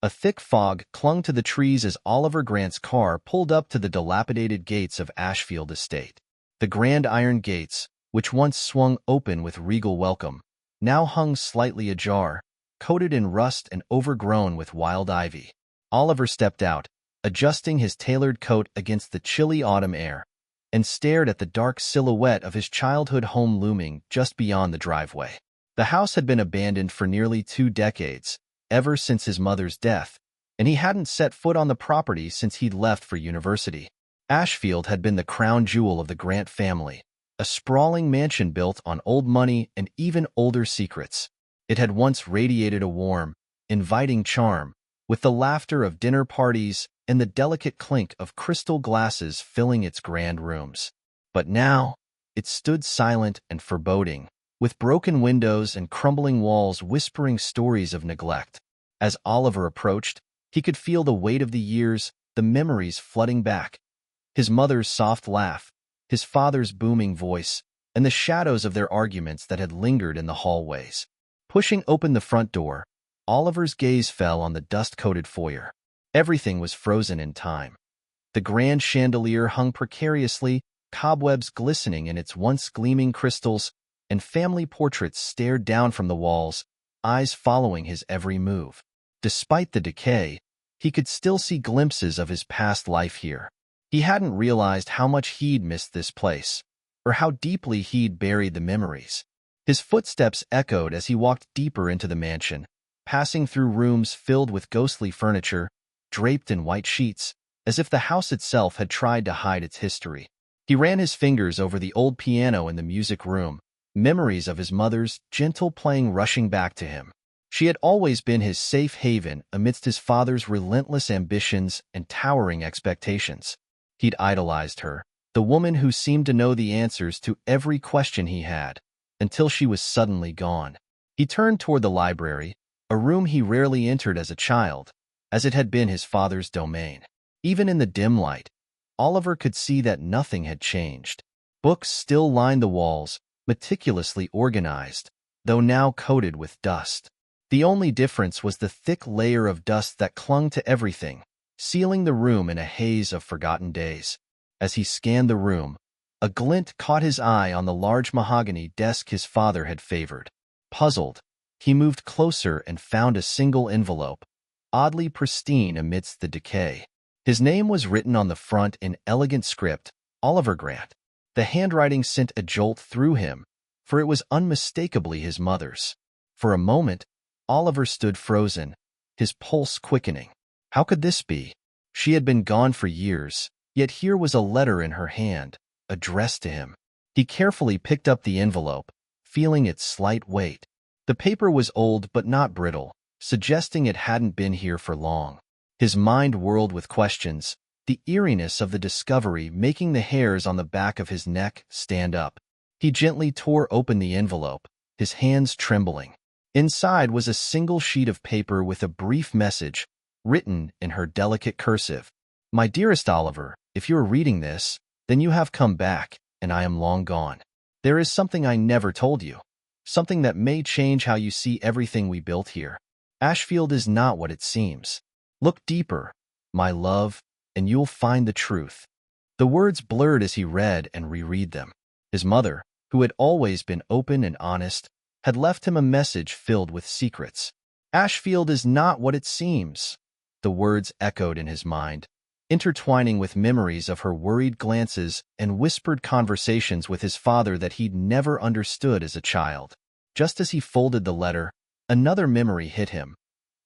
A thick fog clung to the trees as Oliver Grant's car pulled up to the dilapidated gates of Ashfield Estate. The grand iron gates, which once swung open with regal welcome, now hung slightly ajar, coated in rust and overgrown with wild ivy. Oliver stepped out, adjusting his tailored coat against the chilly autumn air, and stared at the dark silhouette of his childhood home looming just beyond the driveway. The house had been abandoned for nearly 2 decades, ever since his mother's death, and he hadn't set foot on the property since he'd left for university. Ashfield had been the crown jewel of the Grant family, a sprawling mansion built on old money and even older secrets. It had once radiated a warm, inviting charm, with the laughter of dinner parties and the delicate clink of crystal glasses filling its grand rooms. But now, it stood silent and foreboding, with broken windows and crumbling walls whispering stories of neglect. As Oliver approached, he could feel the weight of the years, the memories flooding back. His mother's soft laugh, his father's booming voice, and the shadows of their arguments that had lingered in the hallways. Pushing open the front door, Oliver's gaze fell on the dust-coated foyer. Everything was frozen in time. The grand chandelier hung precariously, cobwebs glistening in its once gleaming crystals, and family portraits stared down from the walls, eyes following his every move. Despite the decay, he could still see glimpses of his past life here. He hadn't realized how much he'd missed this place, or how deeply he'd buried the memories. His footsteps echoed as he walked deeper into the mansion, passing through rooms filled with ghostly furniture, draped in white sheets, as if the house itself had tried to hide its history. He ran his fingers over the old piano in the music room, memories of his mother's gentle playing rushing back to him. She had always been his safe haven amidst his father's relentless ambitions and towering expectations. He'd idolized her, the woman who seemed to know the answers to every question he had, until she was suddenly gone. He turned toward the library, a room he rarely entered as a child, as it had been his father's domain. Even in the dim light, Oliver could see that nothing had changed. Books still lined the walls, meticulously organized, though now coated with dust. The only difference was the thick layer of dust that clung to everything, sealing the room in a haze of forgotten days. As he scanned the room, a glint caught his eye on the large mahogany desk his father had favored. Puzzled, he moved closer and found a single envelope, oddly pristine amidst the decay. His name was written on the front in elegant script, Oliver Grant. The handwriting sent a jolt through him, for it was unmistakably his mother's. For a moment, Oliver stood frozen, his pulse quickening. How could this be? She had been gone for years, yet here was a letter in her hand, addressed to him. He carefully picked up the envelope, feeling its slight weight. The paper was old but not brittle, suggesting it hadn't been here for long. His mind whirled with questions, the eeriness of the discovery making the hairs on the back of his neck stand up. He gently tore open the envelope, his hands trembling. Inside was a single sheet of paper with a brief message, written in her delicate cursive. "My dearest Oliver, if you are reading this, then you have come back, and I am long gone. There is something I never told you, something that may change how you see everything we built here. Ashfield is not what it seems. Look deeper, my love, and you'll find the truth." The words blurred as he read and reread them. His mother, who had always been open and honest, had left him a message filled with secrets. Ashfield is not what it seems. The words echoed in his mind, intertwining with memories of her worried glances and whispered conversations with his father that he'd never understood as a child. Just as he folded the letter, another memory hit him,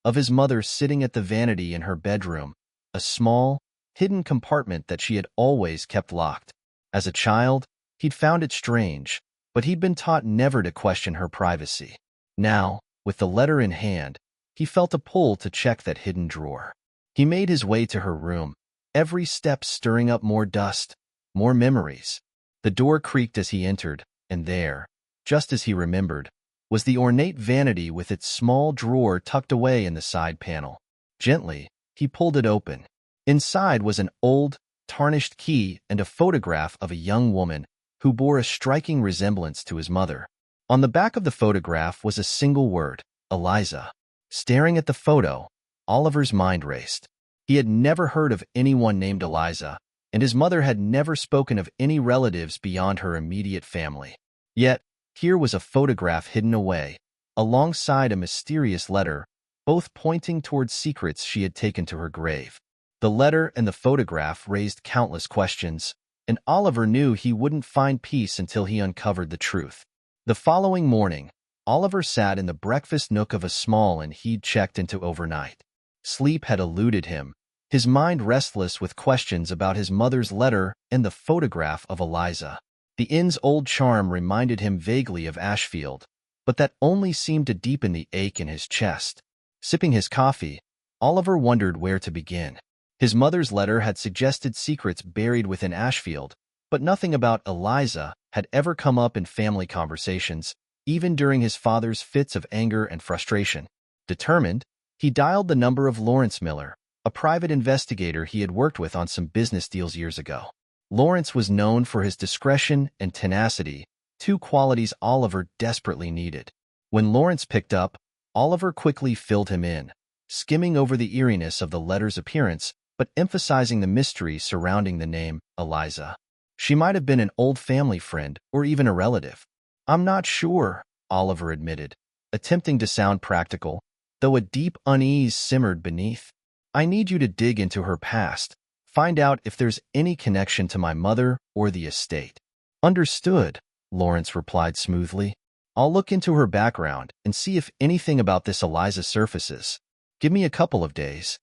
of his mother sitting at the vanity in her bedroom, a small, hidden compartment that she had always kept locked. As a child, he'd found it strange, but he'd been taught never to question her privacy. Now, with the letter in hand, he felt a pull to check that hidden drawer. He made his way to her room, every step stirring up more dust, more memories. The door creaked as he entered, and there, just as he remembered, was the ornate vanity with its small drawer tucked away in the side panel. Gently, he pulled it open. Inside was an old, tarnished key and a photograph of a young woman who bore a striking resemblance to his mother. On the back of the photograph was a single word, Eliza. Staring at the photo, Oliver's mind raced. He had never heard of anyone named Eliza, and his mother had never spoken of any relatives beyond her immediate family. Yet, here was a photograph hidden away, alongside a mysterious letter, both pointing towards secrets she had taken to her grave. The letter and the photograph raised countless questions, and Oliver knew he wouldn't find peace until he uncovered the truth. The following morning, Oliver sat in the breakfast nook of a small inn he'd checked into overnight. Sleep had eluded him, his mind restless with questions about his mother's letter and the photograph of Eliza. The inn's old charm reminded him vaguely of Ashfield, but that only seemed to deepen the ache in his chest. Sipping his coffee, Oliver wondered where to begin. His mother's letter had suggested secrets buried within Ashfield, but nothing about Eliza had ever come up in family conversations, even during his father's fits of anger and frustration. Determined, he dialed the number of Lawrence Miller, a private investigator he had worked with on some business deals years ago. Lawrence was known for his discretion and tenacity, two qualities Oliver desperately needed. When Lawrence picked up, Oliver quickly filled him in, skimming over the eeriness of the letter's appearance, but emphasizing the mystery surrounding the name Eliza. She might have been an old family friend or even a relative. "I'm not sure," Oliver admitted, attempting to sound practical, though a deep unease simmered beneath. "I need you to dig into her past, find out if there's any connection to my mother or the estate." "Understood," Lawrence replied smoothly. "I'll look into her background and see if anything about this Eliza surfaces. Give me a couple of days."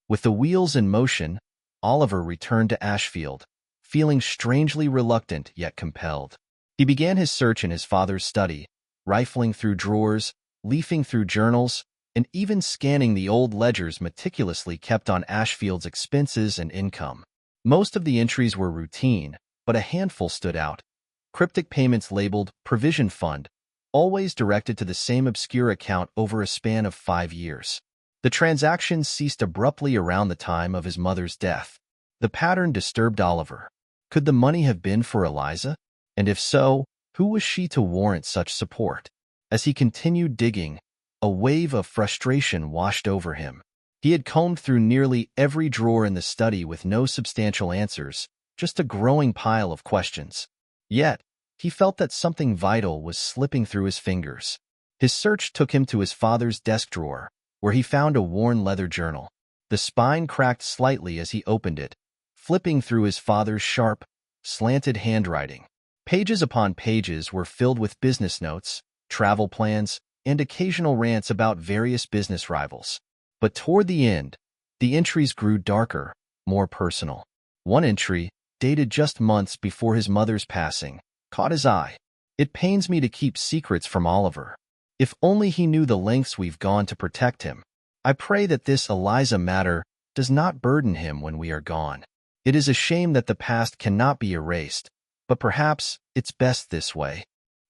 With the wheels in motion, Oliver returned to Ashfield, feeling strangely reluctant yet compelled. He began his search in his father's study, rifling through drawers, leafing through journals, and even scanning the old ledgers meticulously kept on Ashfield's expenses and income. Most of the entries were routine, but a handful stood out. Cryptic payments labeled Provision Fund, always directed to the same obscure account over a span of 5 years. The transactions ceased abruptly around the time of his mother's death. The pattern disturbed Oliver. Could the money have been for Eliza? And if so, who was she to warrant such support? As he continued digging, a wave of frustration washed over him. He had combed through nearly every drawer in the study with no substantial answers, just a growing pile of questions. Yet, he felt that something vital was slipping through his fingers. His search took him to his father's desk drawer, where he found a worn leather journal. The spine cracked slightly as he opened it, flipping through his father's sharp, slanted handwriting. Pages upon pages were filled with business notes, travel plans, and occasional rants about various business rivals. But toward the end, the entries grew darker, more personal. One entry, dated just months before his mother's passing, caught his eye. "It pains me to keep secrets from Oliver. If only he knew the lengths we've gone to protect him. I pray that this Eliza matter does not burden him when we are gone. It is a shame that the past cannot be erased, but perhaps it's best this way."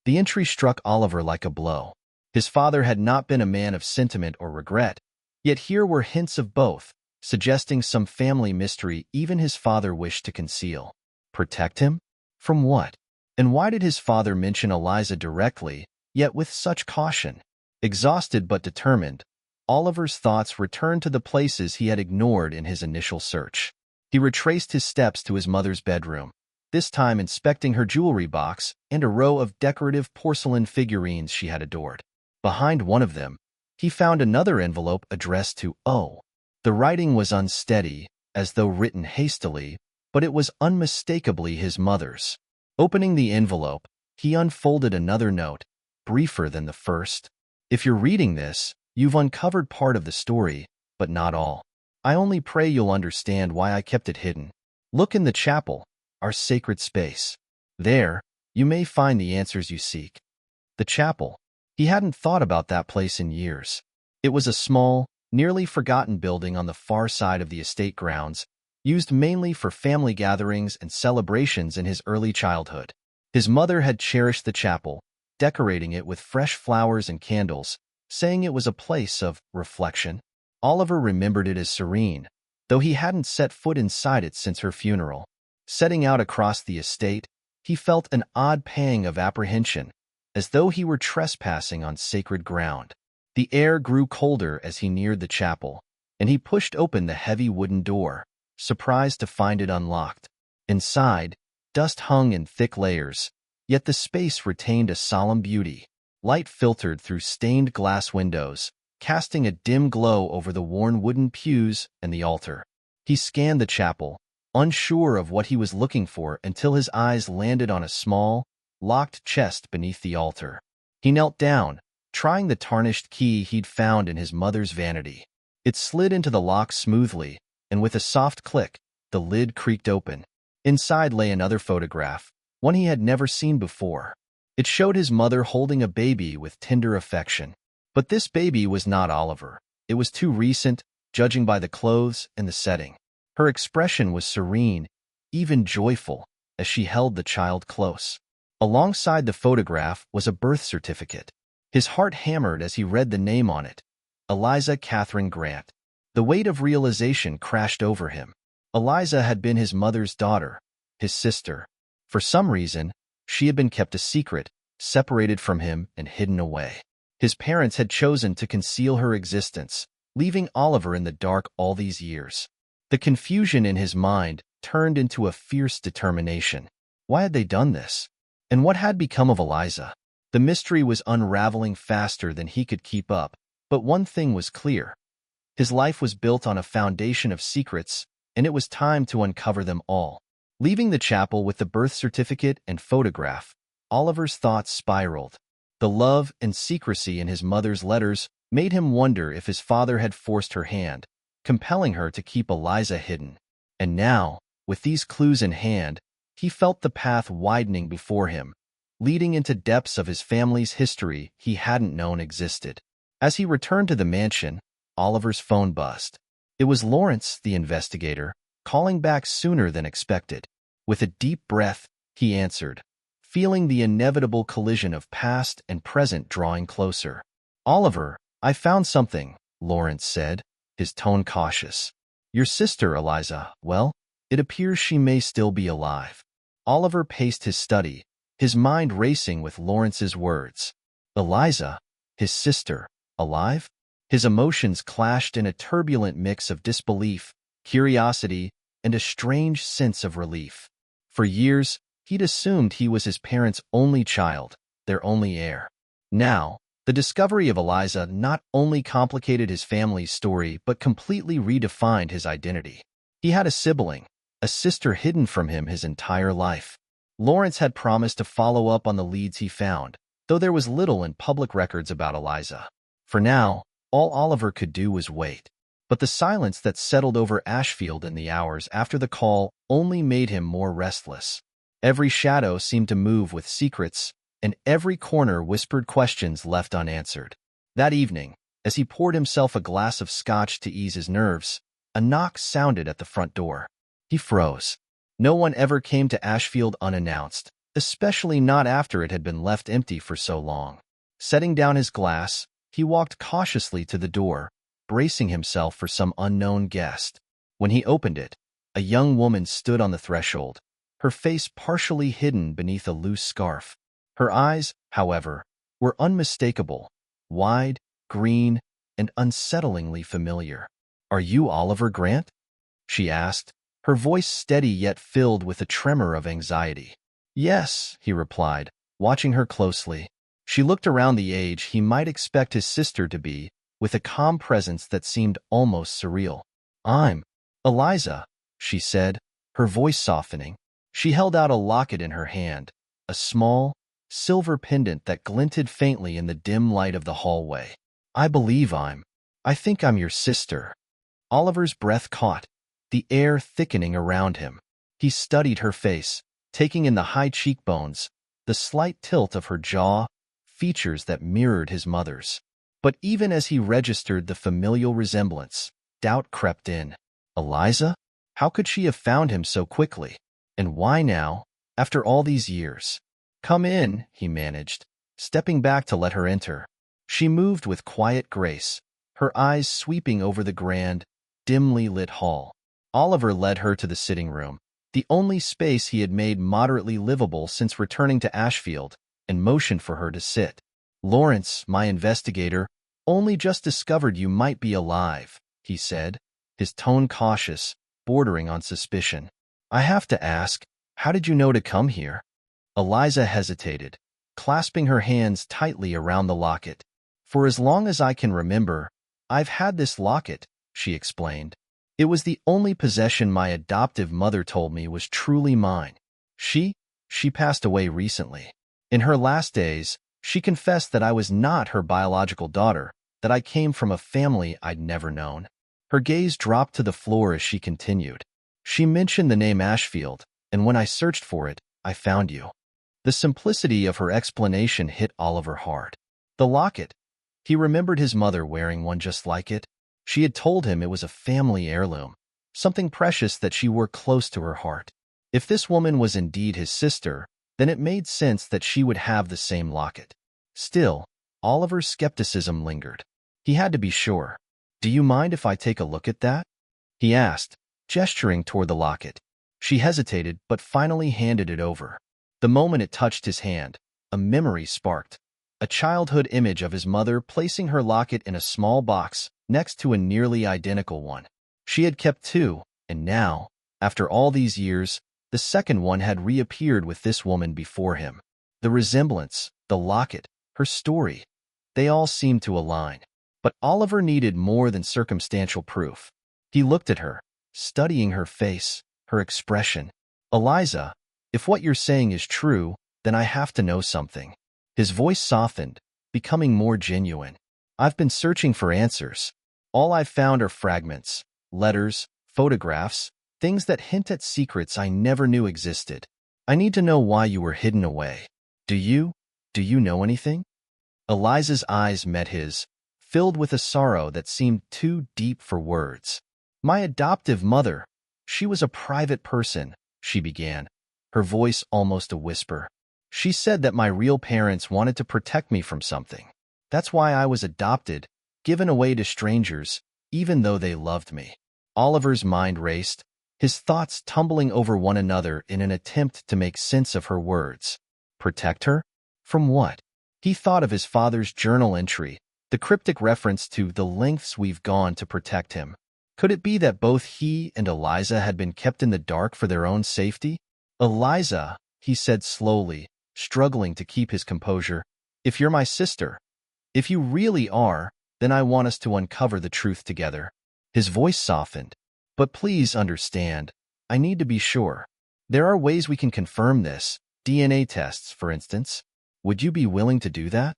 The entry struck Oliver like a blow. His father had not been a man of sentiment or regret, yet here were hints of both, suggesting some family mystery even his father wished to conceal. Protect him? From what? And why did his father mention Eliza directly, yet with such caution? Exhausted but determined, Oliver's thoughts returned to the places he had ignored in his initial search. He retraced his steps to his mother's bedroom, this time inspecting her jewelry box and a row of decorative porcelain figurines she had adored. Behind one of them, he found another envelope addressed to O. The writing was unsteady, as though written hastily, but it was unmistakably his mother's. Opening the envelope, he unfolded another note, briefer than the first. "If you're reading this, you've uncovered part of the story, but not all. I only pray you'll understand why I kept it hidden. Look in the chapel, our sacred space. There, you may find the answers you seek." The chapel. He hadn't thought about that place in years. It was a small, nearly forgotten building on the far side of the estate grounds, used mainly for family gatherings and celebrations in his early childhood. His mother had cherished the chapel, decorating it with fresh flowers and candles, saying it was a place of reflection. Oliver remembered it as serene, though he hadn't set foot inside it since her funeral. Setting out across the estate, he felt an odd pang of apprehension, as though he were trespassing on sacred ground. The air grew colder as he neared the chapel, and he pushed open the heavy wooden door, surprised to find it unlocked. Inside, dust hung in thick layers, yet the space retained a solemn beauty. Light filtered through stained glass windows, casting a dim glow over the worn wooden pews and the altar. He scanned the chapel, unsure of what he was looking for until his eyes landed on a small, locked chest beneath the altar. He knelt down, trying the tarnished key he'd found in his mother's vanity. It slid into the lock smoothly, and with a soft click, the lid creaked open. Inside lay another photograph, one he had never seen before. It showed his mother holding a baby with tender affection. But this baby was not Oliver. It was too recent, judging by the clothes and the setting. Her expression was serene, even joyful, as she held the child close. Alongside the photograph was a birth certificate. His heart hammered as he read the name on it, Eliza Catherine Grant. The weight of realization crashed over him. Eliza had been his mother's daughter, his sister. For some reason, she had been kept a secret, separated from him and hidden away. His parents had chosen to conceal her existence, leaving Oliver in the dark all these years. The confusion in his mind turned into a fierce determination. Why had they done this? And what had become of Eliza? The mystery was unraveling faster than he could keep up, but one thing was clear. His life was built on a foundation of secrets, and it was time to uncover them all. Leaving the chapel with the birth certificate and photograph, Oliver's thoughts spiraled. The love and secrecy in his mother's letters made him wonder if his father had forced her hand, compelling her to keep Eliza hidden. And now, with these clues in hand, he felt the path widening before him, leading into depths of his family's history he hadn't known existed. As he returned to the mansion, Oliver's phone buzzed. It was Lawrence, the investigator, calling back sooner than expected. With a deep breath, he answered, feeling the inevitable collision of past and present drawing closer. "Oliver, I found something," Lawrence said, his tone cautious. "Your sister, Eliza, well, it appears she may still be alive." Oliver paced his study, his mind racing with Lawrence's words. Eliza, his sister, alive? His emotions clashed in a turbulent mix of disbelief, curiosity, and a strange sense of relief. For years, he'd assumed he was his parents' only child, their only heir. Now, the discovery of Eliza not only complicated his family's story but completely redefined his identity. He had a sibling, a sister hidden from him his entire life. Lawrence had promised to follow up on the leads he found, though there was little in public records about Eliza. For now, all Oliver could do was wait. But the silence that settled over Ashfield in the hours after the call only made him more restless. Every shadow seemed to move with secrets, and every corner whispered questions left unanswered. That evening, as he poured himself a glass of scotch to ease his nerves, a knock sounded at the front door. He froze. No one ever came to Ashfield unannounced, especially not after it had been left empty for so long. Setting down his glass, he walked cautiously to the door, bracing himself for some unknown guest. When he opened it, a young woman stood on the threshold, her face partially hidden beneath a loose scarf. Her eyes, however, were unmistakable, wide, green, and unsettlingly familiar. "Are you Oliver Grant?" she asked, her voice steady yet filled with a tremor of anxiety. "Yes," he replied, watching her closely. She looked around the age he might expect his sister to be, with a calm presence that seemed almost surreal. "I'm Eliza," she said, her voice softening. She held out a locket in her hand, a small, silver pendant that glinted faintly in the dim light of the hallway. I think I'm your sister." Oliver's breath caught, the air thickening around him. He studied her face, taking in the high cheekbones, the slight tilt of her jaw, features that mirrored his mother's. But even as he registered the familial resemblance, doubt crept in. Eliza? How could she have found him so quickly? And why now, after all these years? "Come in," he managed, stepping back to let her enter. She moved with quiet grace, her eyes sweeping over the grand, dimly lit hall. Oliver led her to the sitting room, the only space he had made moderately livable since returning to Ashfield, and motioned for her to sit. "Lawrence, my investigator, only just discovered you might be alive," he said, his tone cautious, bordering on suspicion. I have to ask, how did you know to come here? Eliza hesitated, clasping her hands tightly around the locket. For as long as I can remember, I've had this locket, she explained. It was the only possession my adoptive mother told me was truly mine. She passed away recently. In her last days, she confessed that I was not her biological daughter, that I came from a family I'd never known. Her gaze dropped to the floor as she continued. She mentioned the name Ashfield, and when I searched for it, I found you. The simplicity of her explanation hit Oliver hard. The locket. He remembered his mother wearing one just like it. She had told him it was a family heirloom, something precious that she wore close to her heart. If this woman was indeed his sister, then it made sense that she would have the same locket. Still, Oliver's skepticism lingered. He had to be sure. Do you mind if I take a look at that? He asked, gesturing toward the locket. She hesitated, but finally handed it over. The moment it touched his hand, a memory sparked. A childhood image of his mother placing her locket in a small box next to a nearly identical one. She had kept two, and now, after all these years, the second one had reappeared with this woman before him. The resemblance, the locket, her story, they all seemed to align. But Oliver needed more than circumstantial proof. He looked at her, studying her face, her expression. Eliza, if what you're saying is true, then I have to know something. His voice softened, becoming more genuine. I've been searching for answers. All I've found are fragments, letters, photographs, things that hint at secrets I never knew existed. I need to know why you were hidden away. Do you know anything? Eliza's eyes met his, filled with a sorrow that seemed too deep for words. My adoptive mother, she was a private person, she began, her voice almost a whisper. She said that my real parents wanted to protect me from something. That's why I was adopted, given away to strangers, even though they loved me. Oliver's mind raced, his thoughts tumbling over one another in an attempt to make sense of her words. Protect her? From what? He thought of his father's journal entry, the cryptic reference to the lengths we've gone to protect him. Could it be that both he and Eliza had been kept in the dark for their own safety? Eliza, he said slowly, struggling to keep his composure, if you're my sister, if you really are, then I want us to uncover the truth together. His voice softened. But please understand, I need to be sure. There are ways we can confirm this, DNA tests, for instance. Would you be willing to do that?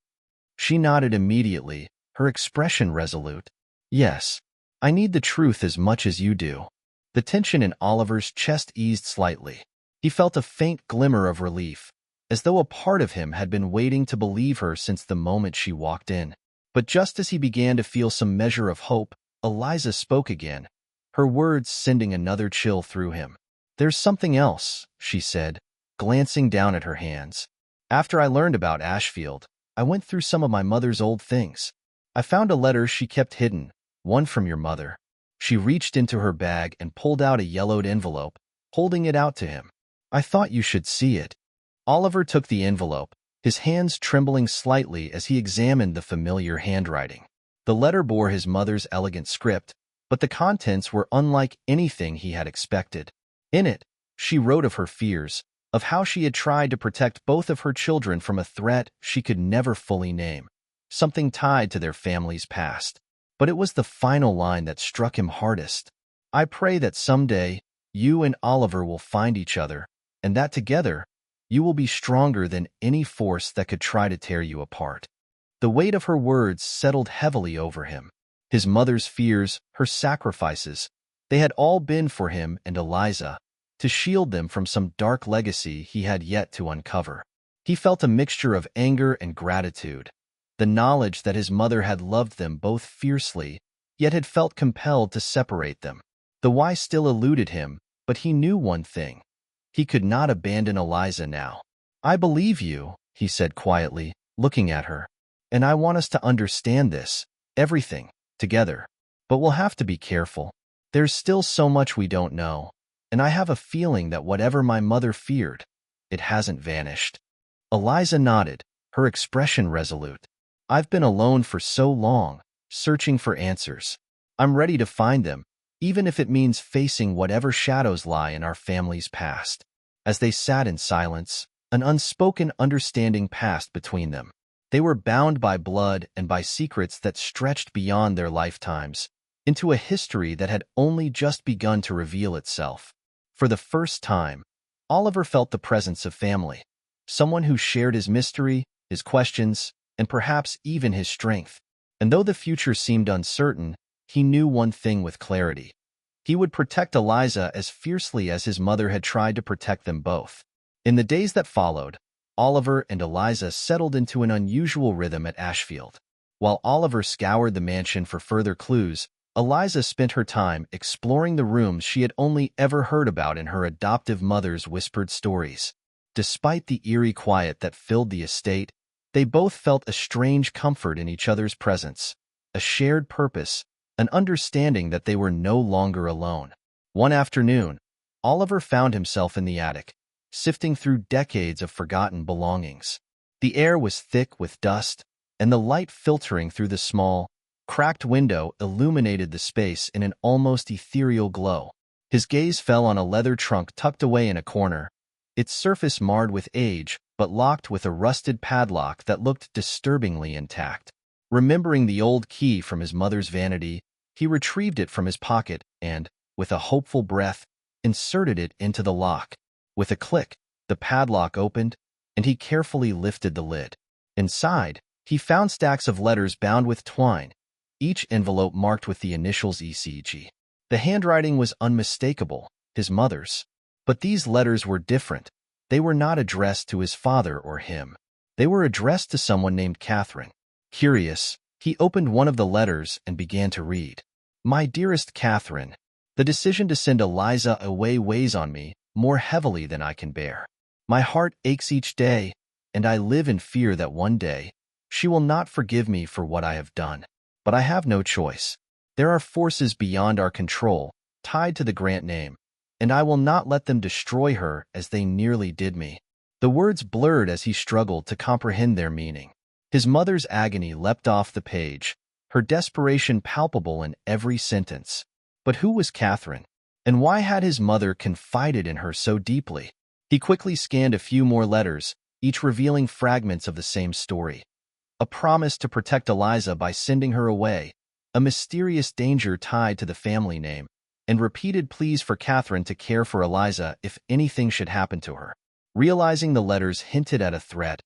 She nodded immediately, her expression resolute. Yes, I need the truth as much as you do. The tension in Oliver's chest eased slightly. He felt a faint glimmer of relief, as though a part of him had been waiting to believe her since the moment she walked in. But just as he began to feel some measure of hope, Eliza spoke again, her words sending another chill through him. There's something else, she said, glancing down at her hands. After I learned about Ashfield, I went through some of my mother's old things. I found a letter she kept hidden, one from your mother. She reached into her bag and pulled out a yellowed envelope, holding it out to him. I thought you should see it. Oliver took the envelope, his hands trembling slightly as he examined the familiar handwriting. The letter bore his mother's elegant script, but the contents were unlike anything he had expected. In it, she wrote of her fears, of how she had tried to protect both of her children from a threat she could never fully name, something tied to their family's past. But it was the final line that struck him hardest. I pray that someday, you and Oliver will find each other, and that together, you will be stronger than any force that could try to tear you apart. The weight of her words settled heavily over him. His mother's fears, her sacrifices, they had all been for him and Eliza, to shield them from some dark legacy he had yet to uncover. He felt a mixture of anger and gratitude, the knowledge that his mother had loved them both fiercely, yet had felt compelled to separate them. The why still eluded him, but he knew one thing. He could not abandon Eliza now. I believe you, he said quietly, looking at her. And I want us to understand this, everything, together. But we'll have to be careful. There's still so much we don't know, and I have a feeling that whatever my mother feared, it hasn't vanished. Eliza nodded, her expression resolute. I've been alone for so long, searching for answers. I'm ready to find them, even if it means facing whatever shadows lie in our family's past." As they sat in silence, an unspoken understanding passed between them. They were bound by blood and by secrets that stretched beyond their lifetimes, into a history that had only just begun to reveal itself. For the first time, Oliver felt the presence of family, someone who shared his mystery, his questions, and perhaps even his strength. And though the future seemed uncertain, he knew one thing with clarity. He would protect Eliza as fiercely as his mother had tried to protect them both. In the days that followed, Oliver and Eliza settled into an unusual rhythm at Ashfield. While Oliver scoured the mansion for further clues, Eliza spent her time exploring the rooms she had only ever heard about in her adoptive mother's whispered stories. Despite the eerie quiet that filled the estate, they both felt a strange comfort in each other's presence, a shared purpose, an understanding that they were no longer alone. One afternoon, Oliver found himself in the attic, sifting through decades of forgotten belongings. The air was thick with dust, and the light filtering through the small, cracked window illuminated the space in an almost ethereal glow. His gaze fell on a leather trunk tucked away in a corner, its surface marred with age but locked with a rusted padlock that looked disturbingly intact. Remembering the old key from his mother's vanity, he retrieved it from his pocket and, with a hopeful breath, inserted it into the lock. With a click, the padlock opened, and he carefully lifted the lid. Inside, he found stacks of letters bound with twine, each envelope marked with the initials ECG. The handwriting was unmistakable, his mother's. But these letters were different. They were not addressed to his father or him. They were addressed to someone named Catherine. Curious, he opened one of the letters and began to read. "My dearest Catherine, the decision to send Eliza away weighs on me more heavily than I can bear. My heart aches each day, and I live in fear that one day she will not forgive me for what I have done. But I have no choice. There are forces beyond our control, tied to the Grant name, and I will not let them destroy her as they nearly did me." The words blurred as he struggled to comprehend their meaning. His mother's agony leapt off the page, her desperation palpable in every sentence. But who was Catherine? And why had his mother confided in her so deeply? He quickly scanned a few more letters, each revealing fragments of the same story. A promise to protect Eliza by sending her away, a mysterious danger tied to the family name, and repeated pleas for Catherine to care for Eliza if anything should happen to her. Realizing the letters hinted at a threat,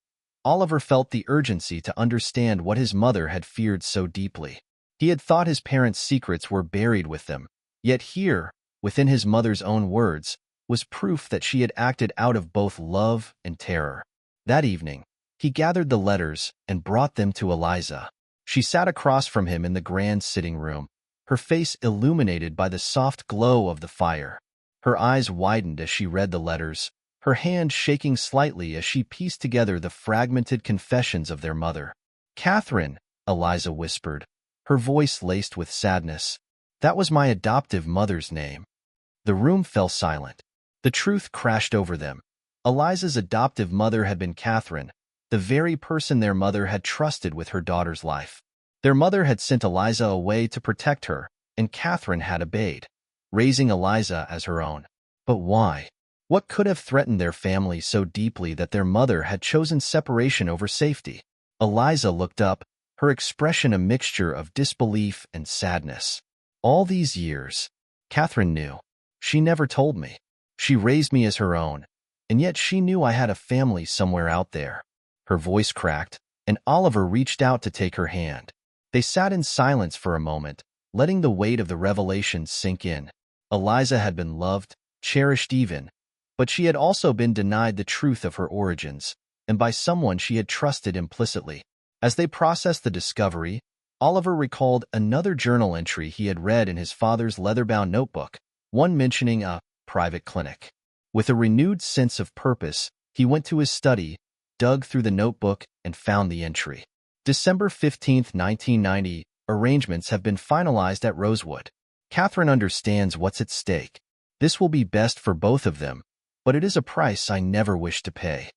Oliver felt the urgency to understand what his mother had feared so deeply. He had thought his parents' secrets were buried with them, yet here, within his mother's own words, was proof that she had acted out of both love and terror. That evening, he gathered the letters and brought them to Eliza. She sat across from him in the grand sitting room, her face illuminated by the soft glow of the fire. Her eyes widened as she read the letters, her hand shaking slightly as she pieced together the fragmented confessions of their mother. "Catherine," Eliza whispered, her voice laced with sadness. "That was my adoptive mother's name." The room fell silent. The truth crashed over them. Eliza's adoptive mother had been Catherine, the very person their mother had trusted with her daughter's life. Their mother had sent Eliza away to protect her, and Catherine had obeyed, raising Eliza as her own. But why? What could have threatened their family so deeply that their mother had chosen separation over safety? Eliza looked up, her expression a mixture of disbelief and sadness. "All these years," Catherine knew. "She never told me. She raised me as her own, and yet she knew I had a family somewhere out there." Her voice cracked, and Oliver reached out to take her hand. They sat in silence for a moment, letting the weight of the revelation sink in. Eliza had been loved, cherished even, but she had also been denied the truth of her origins, and by someone she had trusted implicitly. As they processed the discovery, Oliver recalled another journal entry he had read in his father's leather-bound notebook, one mentioning a private clinic. With a renewed sense of purpose, he went to his study, dug through the notebook, and found the entry. December 15, 1990, arrangements have been finalized at Rosewood. Catherine understands what's at stake. This will be best for both of them, but it is a price I never wish to pay.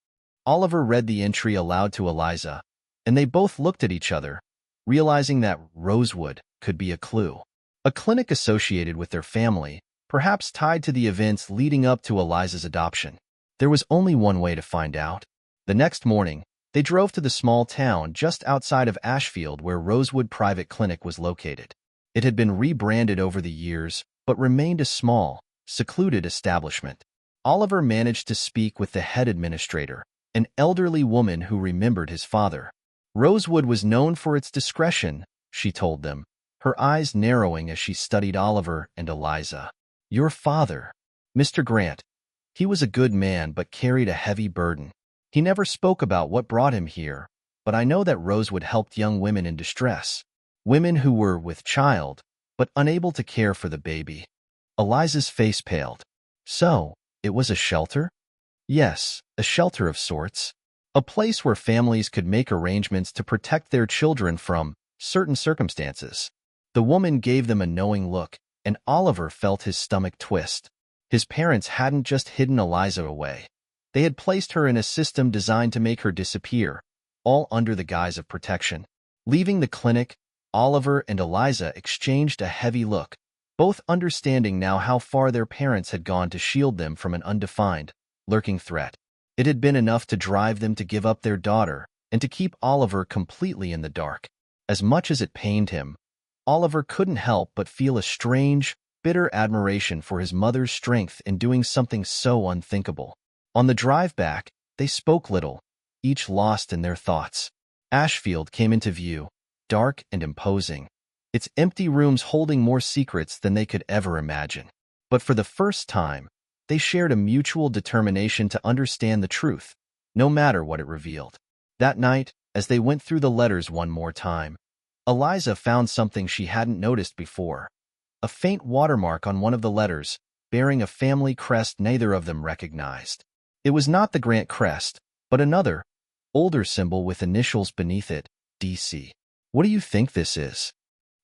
Oliver read the entry aloud to Eliza, and they both looked at each other, realizing that Rosewood could be a clue. A clinic associated with their family, perhaps tied to the events leading up to Eliza's adoption. There was only one way to find out. The next morning, they drove to the small town just outside of Ashfield where Rosewood Private Clinic was located. It had been rebranded over the years, but remained a small, secluded establishment. Oliver managed to speak with the head administrator, an elderly woman who remembered his father. Rosewood was known for its discretion, she told them, her eyes narrowing as she studied Oliver and Eliza. Your father, Mr. Grant. He was a good man but carried a heavy burden. He never spoke about what brought him here, but I know that Rosewood helped young women in distress, women who were with child, but unable to care for the baby. Eliza's face paled. So, it was a shelter? Yes, a shelter of sorts. A place where families could make arrangements to protect their children from certain circumstances. The woman gave them a knowing look, and Oliver felt his stomach twist. His parents hadn't just hidden Eliza away. They had placed her in a system designed to make her disappear, all under the guise of protection. Leaving the clinic, Oliver and Eliza exchanged a heavy look, both understanding now how far their parents had gone to shield them from an undefined, lurking threat. It had been enough to drive them to give up their daughter and to keep Oliver completely in the dark. As much as it pained him, Oliver couldn't help but feel a strange, bitter admiration for his mother's strength in doing something so unthinkable. On the drive back, they spoke little, each lost in their thoughts. Ashfield came into view, dark and imposing, its empty rooms holding more secrets than they could ever imagine. But for the first time, they shared a mutual determination to understand the truth, no matter what it revealed. That night, as they went through the letters one more time, Eliza found something she hadn't noticed before. A faint watermark on one of the letters, bearing a family crest neither of them recognized. It was not the Grant crest, but another, older symbol with initials beneath it, DC. What do you think this is?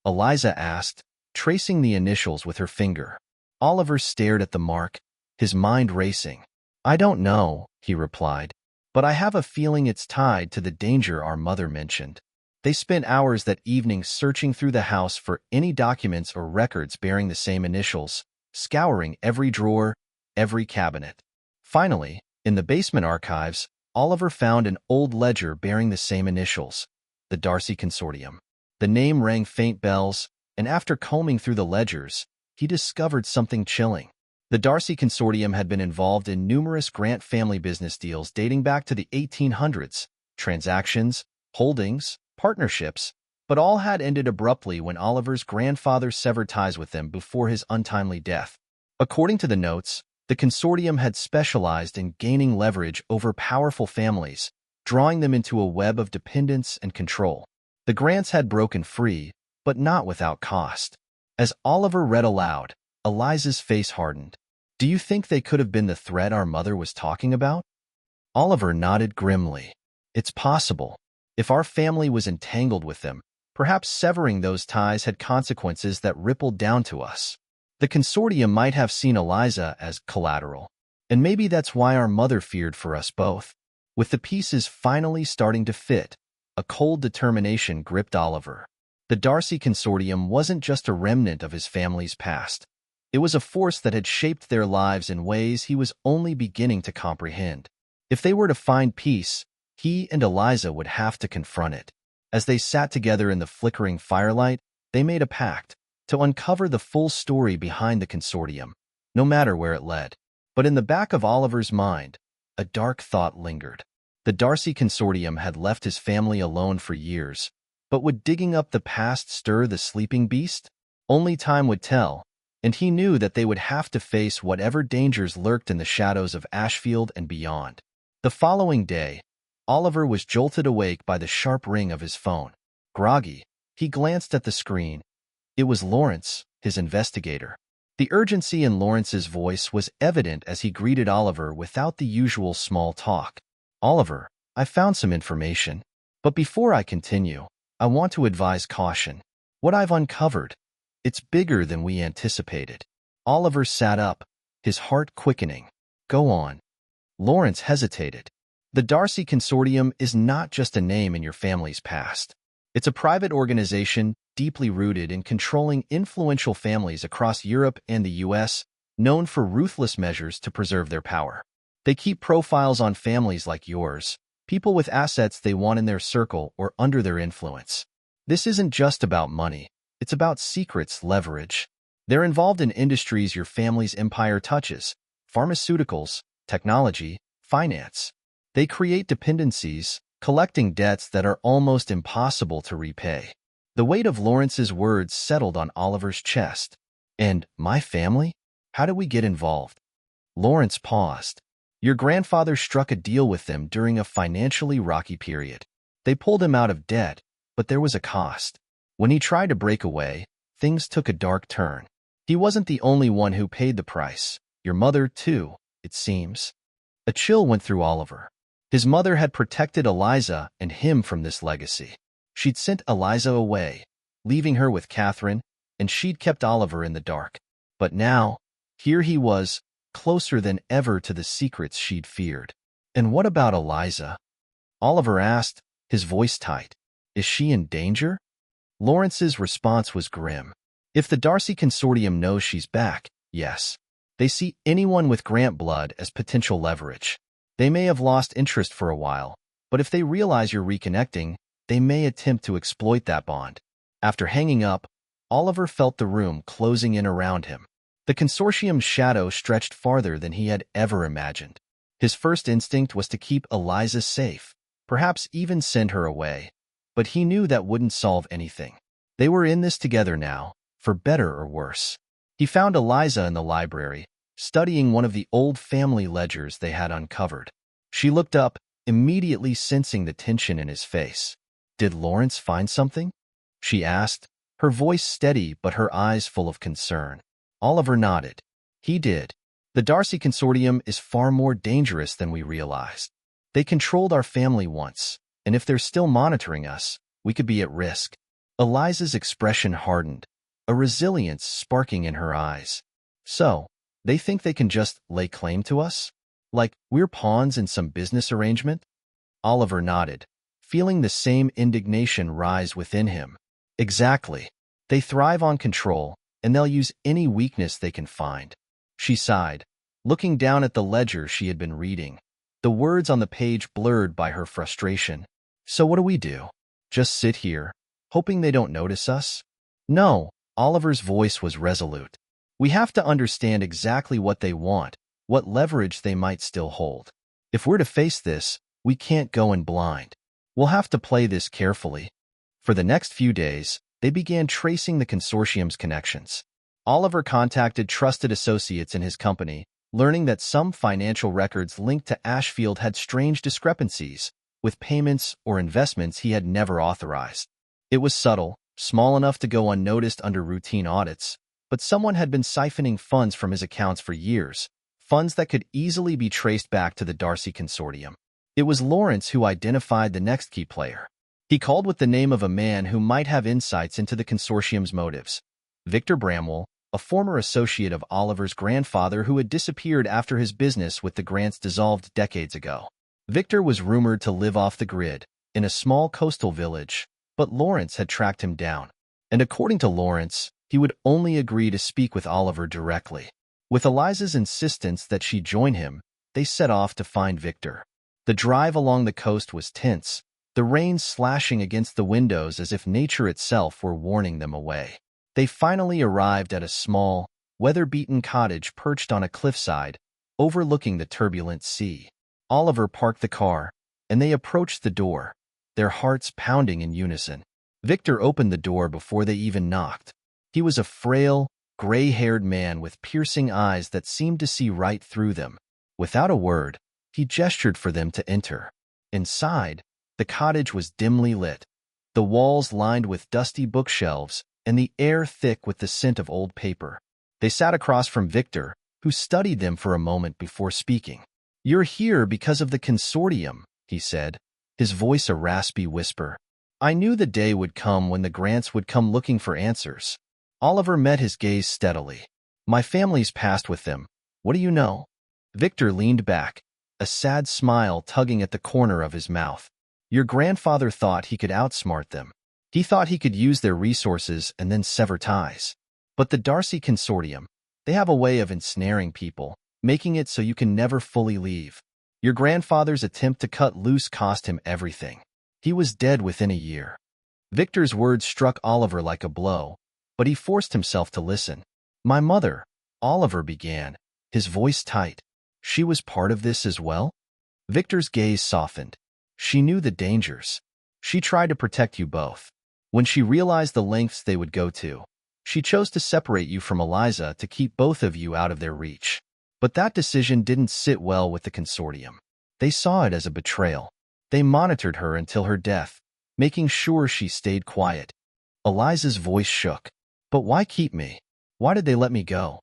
Eliza asked, tracing the initials with her finger. Oliver stared at the mark, his mind racing. I don't know, he replied, but I have a feeling it's tied to the danger our mother mentioned. They spent hours that evening searching through the house for any documents or records bearing the same initials, scouring every drawer, every cabinet. Finally, in the basement archives, Oliver found an old ledger bearing the same initials, the Darcy Consortium. The name rang faint bells, and after combing through the ledgers, he discovered something chilling. The Darcy Consortium had been involved in numerous Grant family business deals dating back to the 1800s, transactions, holdings, partnerships, but all had ended abruptly when Oliver's grandfather severed ties with them before his untimely death. According to the notes, the consortium had specialized in gaining leverage over powerful families, drawing them into a web of dependence and control. The Grants had broken free, but not without cost. As Oliver read aloud, Eliza's face hardened. Do you think they could have been the threat our mother was talking about? Oliver nodded grimly. It's possible. If our family was entangled with them, perhaps severing those ties had consequences that rippled down to us. The consortium might have seen Eliza as collateral, and maybe that's why our mother feared for us both. With the pieces finally starting to fit, a cold determination gripped Oliver. The Darcy Consortium wasn't just a remnant of his family's past. It was a force that had shaped their lives in ways he was only beginning to comprehend. If they were to find peace, he and Eliza would have to confront it. As they sat together in the flickering firelight, they made a pact to uncover the full story behind the consortium, no matter where it led. But in the back of Oliver's mind, a dark thought lingered. The Darcy Consortium had left his family alone for years, but would digging up the past stir the sleeping beast? Only time would tell, and he knew that they would have to face whatever dangers lurked in the shadows of Ashfield and beyond. The following day, Oliver was jolted awake by the sharp ring of his phone. Groggy, he glanced at the screen. It was Lawrence, his investigator. The urgency in Lawrence's voice was evident as he greeted Oliver without the usual small talk. Oliver, I found some information. But before I continue, I want to advise caution. What I've uncovered, it's bigger than we anticipated. Oliver sat up, his heart quickening. Go on. Lawrence hesitated. The Darcy Consortium is not just a name in your family's past. It's a private organization deeply rooted in controlling influential families across Europe and the US, known for ruthless measures to preserve their power. They keep profiles on families like yours, people with assets they want in their circle or under their influence. This isn't just about money. It's about secrets, leverage. They're involved in industries your family's empire touches: pharmaceuticals, technology, finance. They create dependencies, collecting debts that are almost impossible to repay. The weight of Lawrence's words settled on Oliver's chest. And my family? How did we get involved? Lawrence paused. Your grandfather struck a deal with them during a financially rocky period. They pulled him out of debt, but there was a cost. When he tried to break away, things took a dark turn. He wasn't the only one who paid the price. Your mother, too, it seems. A chill went through Oliver. His mother had protected Eliza and him from this legacy. She'd sent Eliza away, leaving her with Catherine, and she'd kept Oliver in the dark. But now, here he was, closer than ever to the secrets she'd feared. And what about Eliza? Oliver asked, his voice tight. Is she in danger? Lawrence's response was grim. If the Darcy Consortium knows she's back, yes. They see anyone with Grant blood as potential leverage. They may have lost interest for a while, but if they realize you're reconnecting, they may attempt to exploit that bond. After hanging up, Oliver felt the room closing in around him. The consortium's shadow stretched farther than he had ever imagined. His first instinct was to keep Eliza safe, perhaps even send her away. But he knew that wouldn't solve anything. They were in this together now, for better or worse. He found Eliza in the library, studying one of the old family ledgers they had uncovered. She looked up, immediately sensing the tension in his face. Did Lawrence find something? She asked, her voice steady but her eyes full of concern. Oliver nodded. He did. The Darcy Consortium is far more dangerous than we realized. They controlled our family once, and if they're still monitoring us, we could be at risk. Eliza's expression hardened, a resilience sparking in her eyes. So, they think they can just lay claim to us? Like we're pawns in some business arrangement? Oliver nodded, feeling the same indignation rise within him. Exactly. They thrive on control, and they'll use any weakness they can find. She sighed, looking down at the ledger she had been reading, the words on the page blurred by her frustration. So what do we do? Just sit here, hoping they don't notice us? No, Oliver's voice was resolute. We have to understand exactly what they want, what leverage they might still hold. If we're to face this, we can't go in blind. We'll have to play this carefully. For the next few days, they began tracing the consortium's connections. Oliver contacted trusted associates in his company, learning that some financial records linked to Ashfield had strange discrepancies with payments or investments he had never authorized. It was subtle, small enough to go unnoticed under routine audits, but someone had been siphoning funds from his accounts for years, funds that could easily be traced back to the Darcy Consortium. It was Lawrence who identified the next key player. He called with the name of a man who might have insights into the consortium's motives. Victor Bramwell, a former associate of Oliver's grandfather who had disappeared after his business with the Grants dissolved decades ago. Victor was rumored to live off the grid, in a small coastal village, but Lawrence had tracked him down. And according to Lawrence, he would only agree to speak with Oliver directly. With Eliza's insistence that she join him, they set off to find Victor. The drive along the coast was tense, the rain slashing against the windows as if nature itself were warning them away. They finally arrived at a small, weather-beaten cottage perched on a cliffside, overlooking the turbulent sea. Oliver parked the car, and they approached the door, their hearts pounding in unison. Victor opened the door before they even knocked. He was a frail, gray-haired man with piercing eyes that seemed to see right through them. Without a word, he gestured for them to enter. Inside, the cottage was dimly lit, the walls lined with dusty bookshelves, and the air thick with the scent of old paper. They sat across from Victor, who studied them for a moment before speaking. "You're here because of the consortium," he said, his voice a raspy whisper. "I knew the day would come when the Grants would come looking for answers." Oliver met his gaze steadily. "My family's past with them. What do you know?" Victor leaned back, a sad smile tugging at the corner of his mouth. "Your grandfather thought he could outsmart them. He thought he could use their resources and then sever ties. But the Darcy Consortium, they have a way of ensnaring people, making it so you can never fully leave. Your grandfather's attempt to cut loose cost him everything. He was dead within a year. Victor's words struck Oliver like a blow, but he forced himself to listen. My mother, Oliver began, his voice tight. She was part of this as well? Victor's gaze softened. She knew the dangers. She tried to protect you both. When she realized the lengths they would go to, she chose to separate you from Eliza to keep both of you out of their reach. But that decision didn't sit well with the consortium. They saw it as a betrayal. They monitored her until her death, making sure she stayed quiet. Eliza's voice shook. But why keep me? Why did they let me go?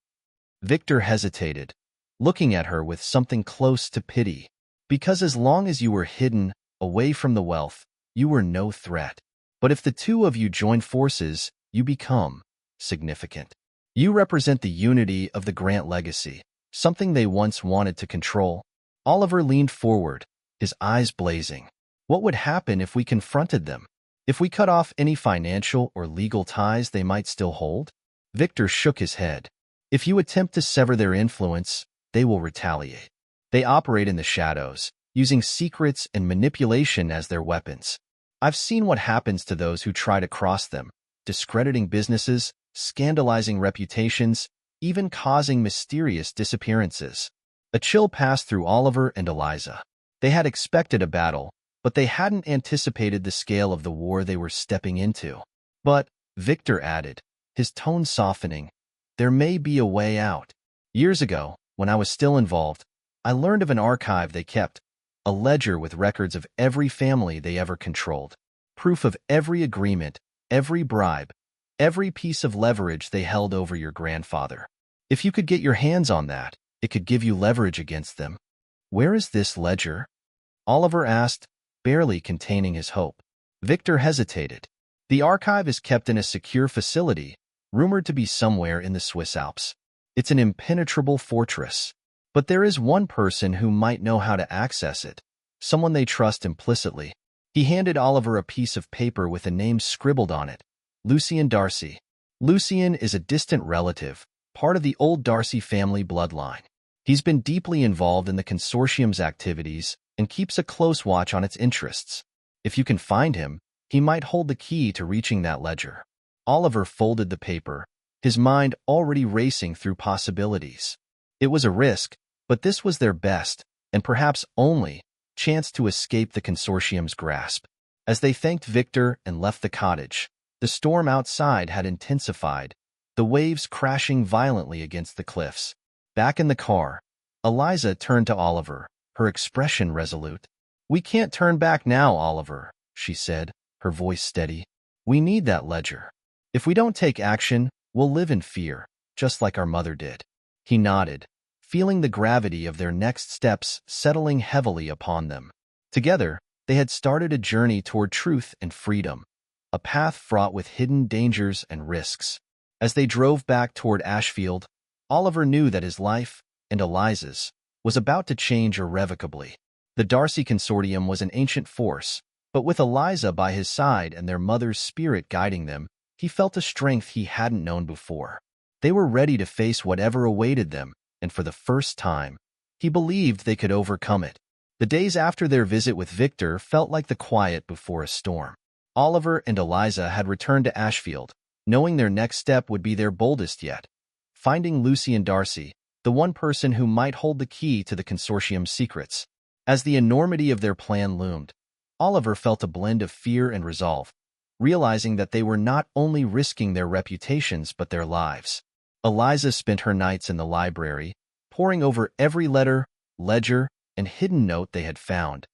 Victor hesitated, looking at her with something close to pity. Because as long as you were hidden, away from the wealth, you were no threat. But if the two of you join forces, you become significant. You represent the unity of the Grant legacy, something they once wanted to control. Oliver leaned forward, his eyes blazing. What would happen if we confronted them? If we cut off any financial or legal ties they might still hold? Victor shook his head. If you attempt to sever their influence, they will retaliate. They operate in the shadows, using secrets and manipulation as their weapons. I've seen what happens to those who try to cross them, discrediting businesses, scandalizing reputations, even causing mysterious disappearances. A chill passed through Oliver and Eliza. They had expected a battle, but they hadn't anticipated the scale of the war they were stepping into. But, Victor added, his tone softening, there may be a way out. Years ago, when I was still involved, I learned of an archive they kept, a ledger with records of every family they ever controlled, proof of every agreement, every bribe, every piece of leverage they held over your grandfather. If you could get your hands on that, it could give you leverage against them. Where is this ledger? Oliver asked, barely containing his hope. Victor hesitated. The archive is kept in a secure facility, rumored to be somewhere in the Swiss Alps. It's an impenetrable fortress. But there is one person who might know how to access it, someone they trust implicitly. He handed Oliver a piece of paper with a name scribbled on it, Lucien Darcy. Lucien is a distant relative, part of the old Darcy family bloodline. He's been deeply involved in the consortium's activities and keeps a close watch on its interests. If you can find him, he might hold the key to reaching that ledger. Oliver folded the paper, his mind already racing through possibilities. It was a risk, but this was their best, and perhaps only, chance to escape the consortium's grasp. As they thanked Victor and left the cottage, the storm outside had intensified, the waves crashing violently against the cliffs. Back in the car, Eliza turned to Oliver, her expression resolute. We can't turn back now, Oliver, she said, her voice steady. We need that ledger. If we don't take action, we'll live in fear, just like our mother did. He nodded, feeling the gravity of their next steps settling heavily upon them. Together, they had started a journey toward truth and freedom, a path fraught with hidden dangers and risks. As they drove back toward Ashfield, Oliver knew that his life, and Eliza's, was about to change irrevocably. The Darcy Consortium was an ancient force, but with Eliza by his side and their mother's spirit guiding them, he felt a strength he hadn't known before. They were ready to face whatever awaited them, and for the first time, he believed they could overcome it. The days after their visit with Victor felt like the quiet before a storm. Oliver and Eliza had returned to Ashfield, knowing their next step would be their boldest yet, finding Lucien Darcy, the one person who might hold the key to the consortium's secrets. As the enormity of their plan loomed, Oliver felt a blend of fear and resolve, realizing that they were not only risking their reputations but their lives. Eliza spent her nights in the library, poring over every letter, ledger, and hidden note they had found,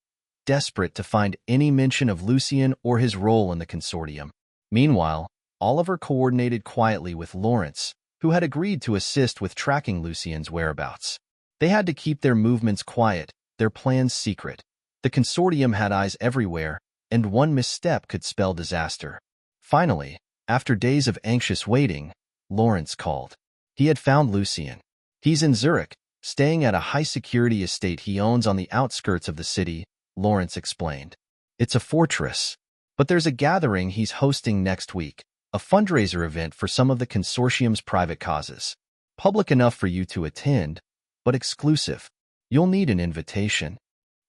desperate to find any mention of Lucien or his role in the consortium. Meanwhile, Oliver coordinated quietly with Lawrence, who had agreed to assist with tracking Lucien's whereabouts. They had to keep their movements quiet, their plans secret. The consortium had eyes everywhere, and one misstep could spell disaster. Finally, after days of anxious waiting, Lawrence called. He had found Lucien. He's in Zurich, staying at a high-security estate he owns on the outskirts of the city, Lawrence explained. It's a fortress. But there's a gathering he's hosting next week, a fundraiser event for some of the consortium's private causes. Public enough for you to attend, but exclusive. You'll need an invitation.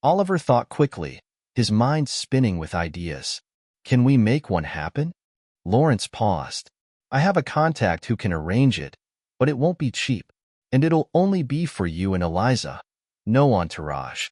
Oliver thought quickly, his mind spinning with ideas. Can we make one happen? Lawrence paused. I have a contact who can arrange it, but it won't be cheap. And it'll only be for you and Eliza. No entourage.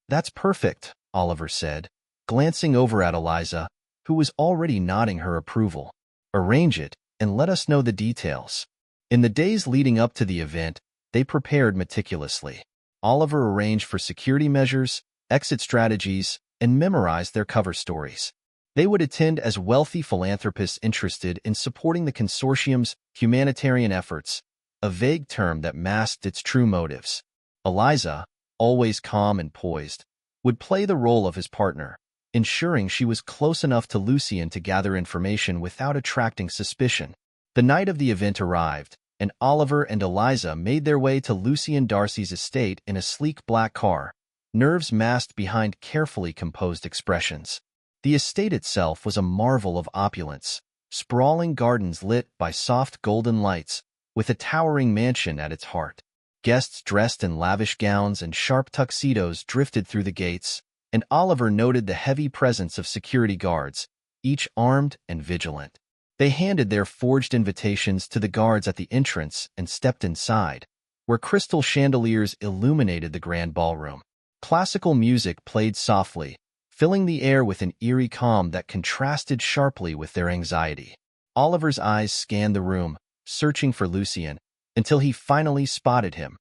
That's perfect, Oliver said, glancing over at Eliza, who was already nodding her approval. Arrange it, and let us know the details. In the days leading up to the event, they prepared meticulously. Oliver arranged for security measures, exit strategies, and memorized their cover stories. They would attend as wealthy philanthropists interested in supporting the consortium's humanitarian efforts, a vague term that masked its true motives. Eliza, always calm and poised, would play the role of his partner, ensuring she was close enough to Lucien to gather information without attracting suspicion. The night of the event arrived, and Oliver and Eliza made their way to Lucien Darcy's estate in a sleek black car, nerves masked behind carefully composed expressions. The estate itself was a marvel of opulence, sprawling gardens lit by soft golden lights, with a towering mansion at its heart. Guests dressed in lavish gowns and sharp tuxedos drifted through the gates, and Oliver noted the heavy presence of security guards, each armed and vigilant. They handed their forged invitations to the guards at the entrance and stepped inside, where crystal chandeliers illuminated the grand ballroom. Classical music played softly, filling the air with an eerie calm that contrasted sharply with their anxiety. Oliver's eyes scanned the room, searching for Lucien, until he finally spotted him.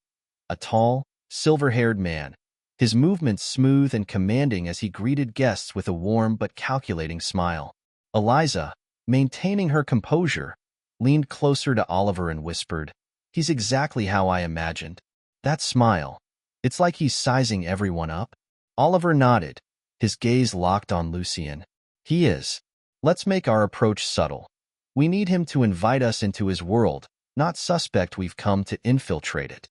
A tall, silver-haired man, his movements smooth and commanding as he greeted guests with a warm but calculating smile. Eliza, maintaining her composure, leaned closer to Oliver and whispered, "He's exactly how I imagined. That smile. It's like he's sizing everyone up." Oliver nodded, his gaze locked on Lucien. "He is. Let's make our approach subtle. We need him to invite us into his world, not suspect we've come to infiltrate it."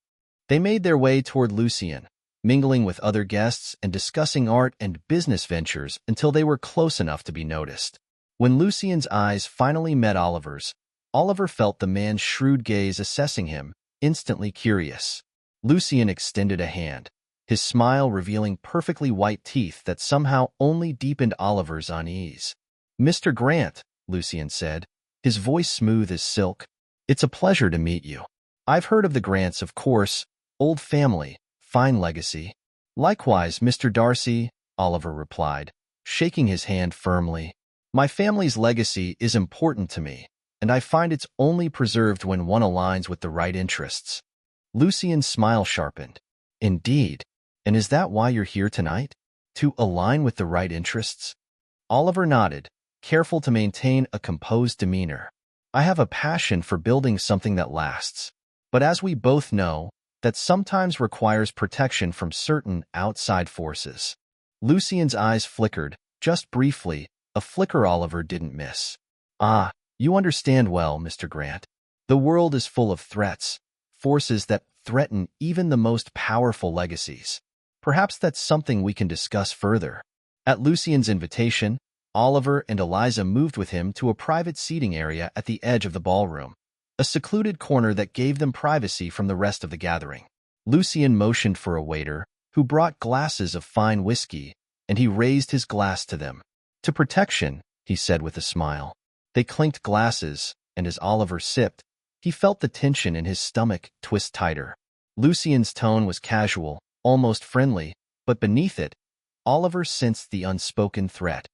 They made their way toward Lucien, mingling with other guests and discussing art and business ventures until they were close enough to be noticed. When Lucien's eyes finally met Oliver's, Oliver felt the man's shrewd gaze assessing him, instantly curious. Lucien extended a hand, his smile revealing perfectly white teeth that somehow only deepened Oliver's unease. "Mr. Grant," Lucien said, his voice smooth as silk, "it's a pleasure to meet you. I've heard of the Grants, of course, old family, fine legacy." "Likewise, Mr. Darcy," Oliver replied, shaking his hand firmly. "My family's legacy is important to me, and I find it's only preserved when one aligns with the right interests." Lucien's smile sharpened. "Indeed. And is that why you're here tonight? To align with the right interests?" Oliver nodded, careful to maintain a composed demeanor. "I have a passion for building something that lasts. But as we both know, that sometimes requires protection from certain outside forces." Lucien's eyes flickered, just briefly, a flicker Oliver didn't miss. "Ah, you understand well, Mr. Grant. The world is full of threats, forces that threaten even the most powerful legacies. Perhaps that's something we can discuss further." At Lucien's invitation, Oliver and Eliza moved with him to a private seating area at the edge of the ballroom, a secluded corner that gave them privacy from the rest of the gathering. Lucien motioned for a waiter, who brought glasses of fine whiskey, and he raised his glass to them. "To protection," he said with a smile. They clinked glasses, and as Oliver sipped, he felt the tension in his stomach twist tighter. Lucien's tone was casual, almost friendly, but beneath it, Oliver sensed the unspoken threat,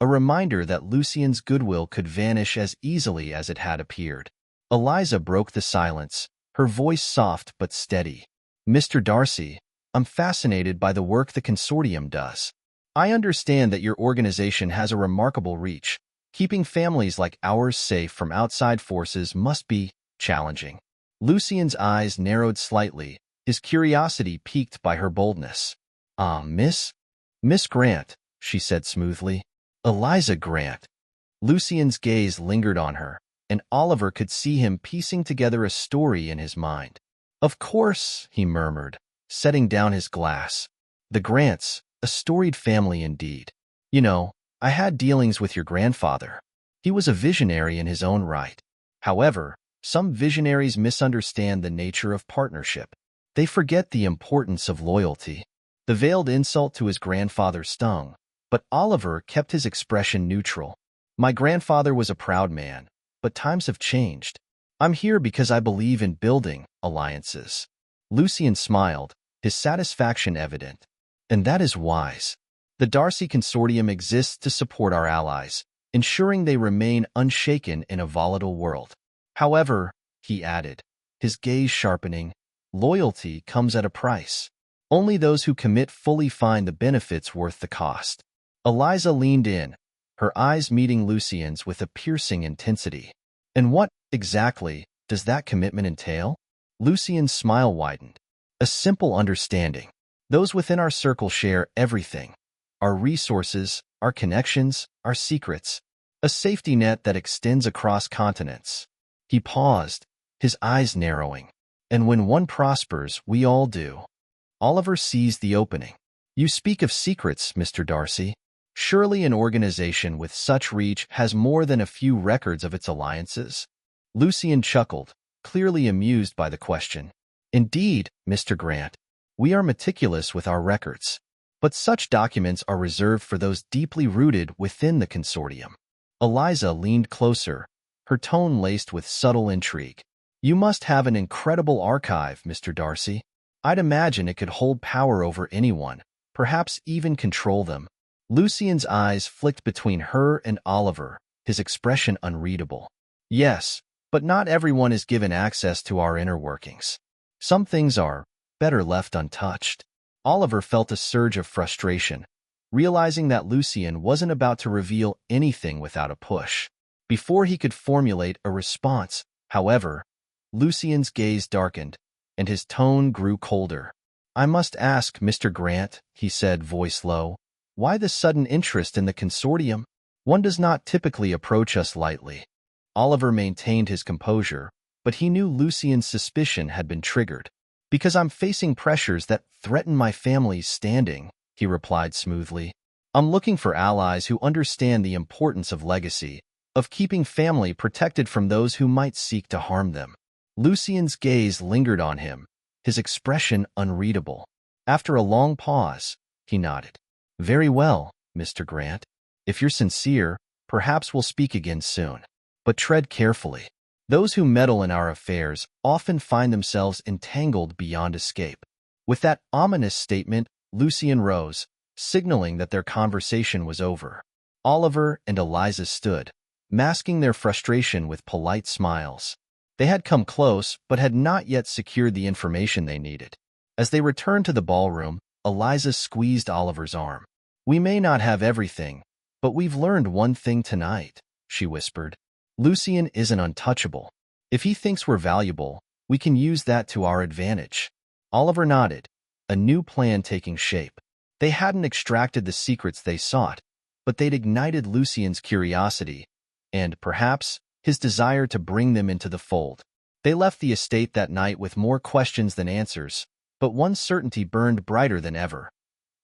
a reminder that Lucien's goodwill could vanish as easily as it had appeared. Eliza broke the silence, her voice soft but steady. "Mr. Darcy, I'm fascinated by the work the consortium does. I understand that your organization has a remarkable reach. Keeping families like ours safe from outside forces must be challenging." Lucien's eyes narrowed slightly, his curiosity piqued by her boldness. Miss Grant," she said smoothly. "Eliza Grant." Lucien's gaze lingered on her, and Oliver could see him piecing together a story in his mind. "Of course," he murmured, setting down his glass. "The Grants, a storied family indeed. You know, I had dealings with your grandfather. He was a visionary in his own right. However, some visionaries misunderstand the nature of partnership. They forget the importance of loyalty. The veiled insult to his grandfather stung, but Oliver kept his expression neutral. My grandfather was a proud man, but times have changed. I'm here because I believe in building alliances. Lucien smiled, his satisfaction evident. And that is wise. The Darcy Consortium exists to support our allies, ensuring they remain unshaken in a volatile world. However, he added, his gaze sharpening, loyalty comes at a price. Only those who commit fully find the benefits worth the cost. Eliza leaned in, her eyes meeting Lucien's with a piercing intensity. And what, exactly, does that commitment entail? Lucien's smile widened. A simple understanding. Those within our circle share everything. Our resources, our connections, our secrets. A safety net that extends across continents. He paused, his eyes narrowing. And when one prospers, we all do. Oliver seized the opening. You speak of secrets, Mr. Darcy. Surely an organization with such reach has more than a few records of its alliances? Lucien chuckled, clearly amused by the question. Indeed, Mr. Grant, we are meticulous with our records. But such documents are reserved for those deeply rooted within the consortium. Eliza leaned closer, her tone laced with subtle intrigue. You must have an incredible archive, Mr. Darcy. I'd imagine it could hold power over anyone, perhaps even control them. Lucien's eyes flicked between her and Oliver, his expression unreadable. Yes, but not everyone is given access to our inner workings. Some things are better left untouched. Oliver felt a surge of frustration, realizing that Lucien wasn't about to reveal anything without a push. Before he could formulate a response, however, Lucien's gaze darkened, and his tone grew colder. I must ask, Mr. Grant, he said, voice low, why the sudden interest in the consortium? One does not typically approach us lightly. Oliver maintained his composure, but he knew Lucien's suspicion had been triggered. Because I'm facing pressures that threaten my family's standing, he replied smoothly. I'm looking for allies who understand the importance of legacy, of keeping family protected from those who might seek to harm them. Lucien's gaze lingered on him, his expression unreadable. After a long pause, he nodded. Very well, Mr. Grant. If you're sincere, perhaps we'll speak again soon. But tread carefully. Those who meddle in our affairs often find themselves entangled beyond escape. With that ominous statement, Lucien rose, signaling that their conversation was over. Oliver and Eliza stood, masking their frustration with polite smiles. They had come close, but had not yet secured the information they needed. As they returned to the ballroom, Eliza squeezed Oliver's arm. We may not have everything, but we've learned one thing tonight, she whispered. Lucien isn't untouchable. If he thinks we're valuable, we can use that to our advantage. Oliver nodded, a new plan taking shape. They hadn't extracted the secrets they sought, but they'd ignited Lucien's curiosity, and, perhaps, his desire to bring them into the fold. They left the estate that night with more questions than answers, but one certainty burned brighter than ever.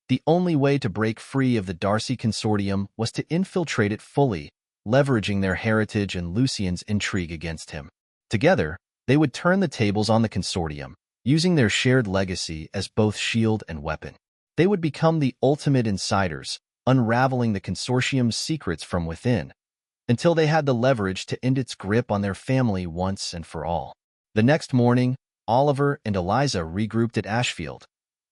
The only way to break free of the Darcy Consortium was to infiltrate it fully, leveraging their heritage and Lucien's intrigue against him. Together, they would turn the tables on the Consortium, using their shared legacy as both shield and weapon. They would become the ultimate insiders, unraveling the Consortium's secrets from within, until they had the leverage to end its grip on their family once and for all. The next morning, Oliver and Eliza regrouped at Ashfield,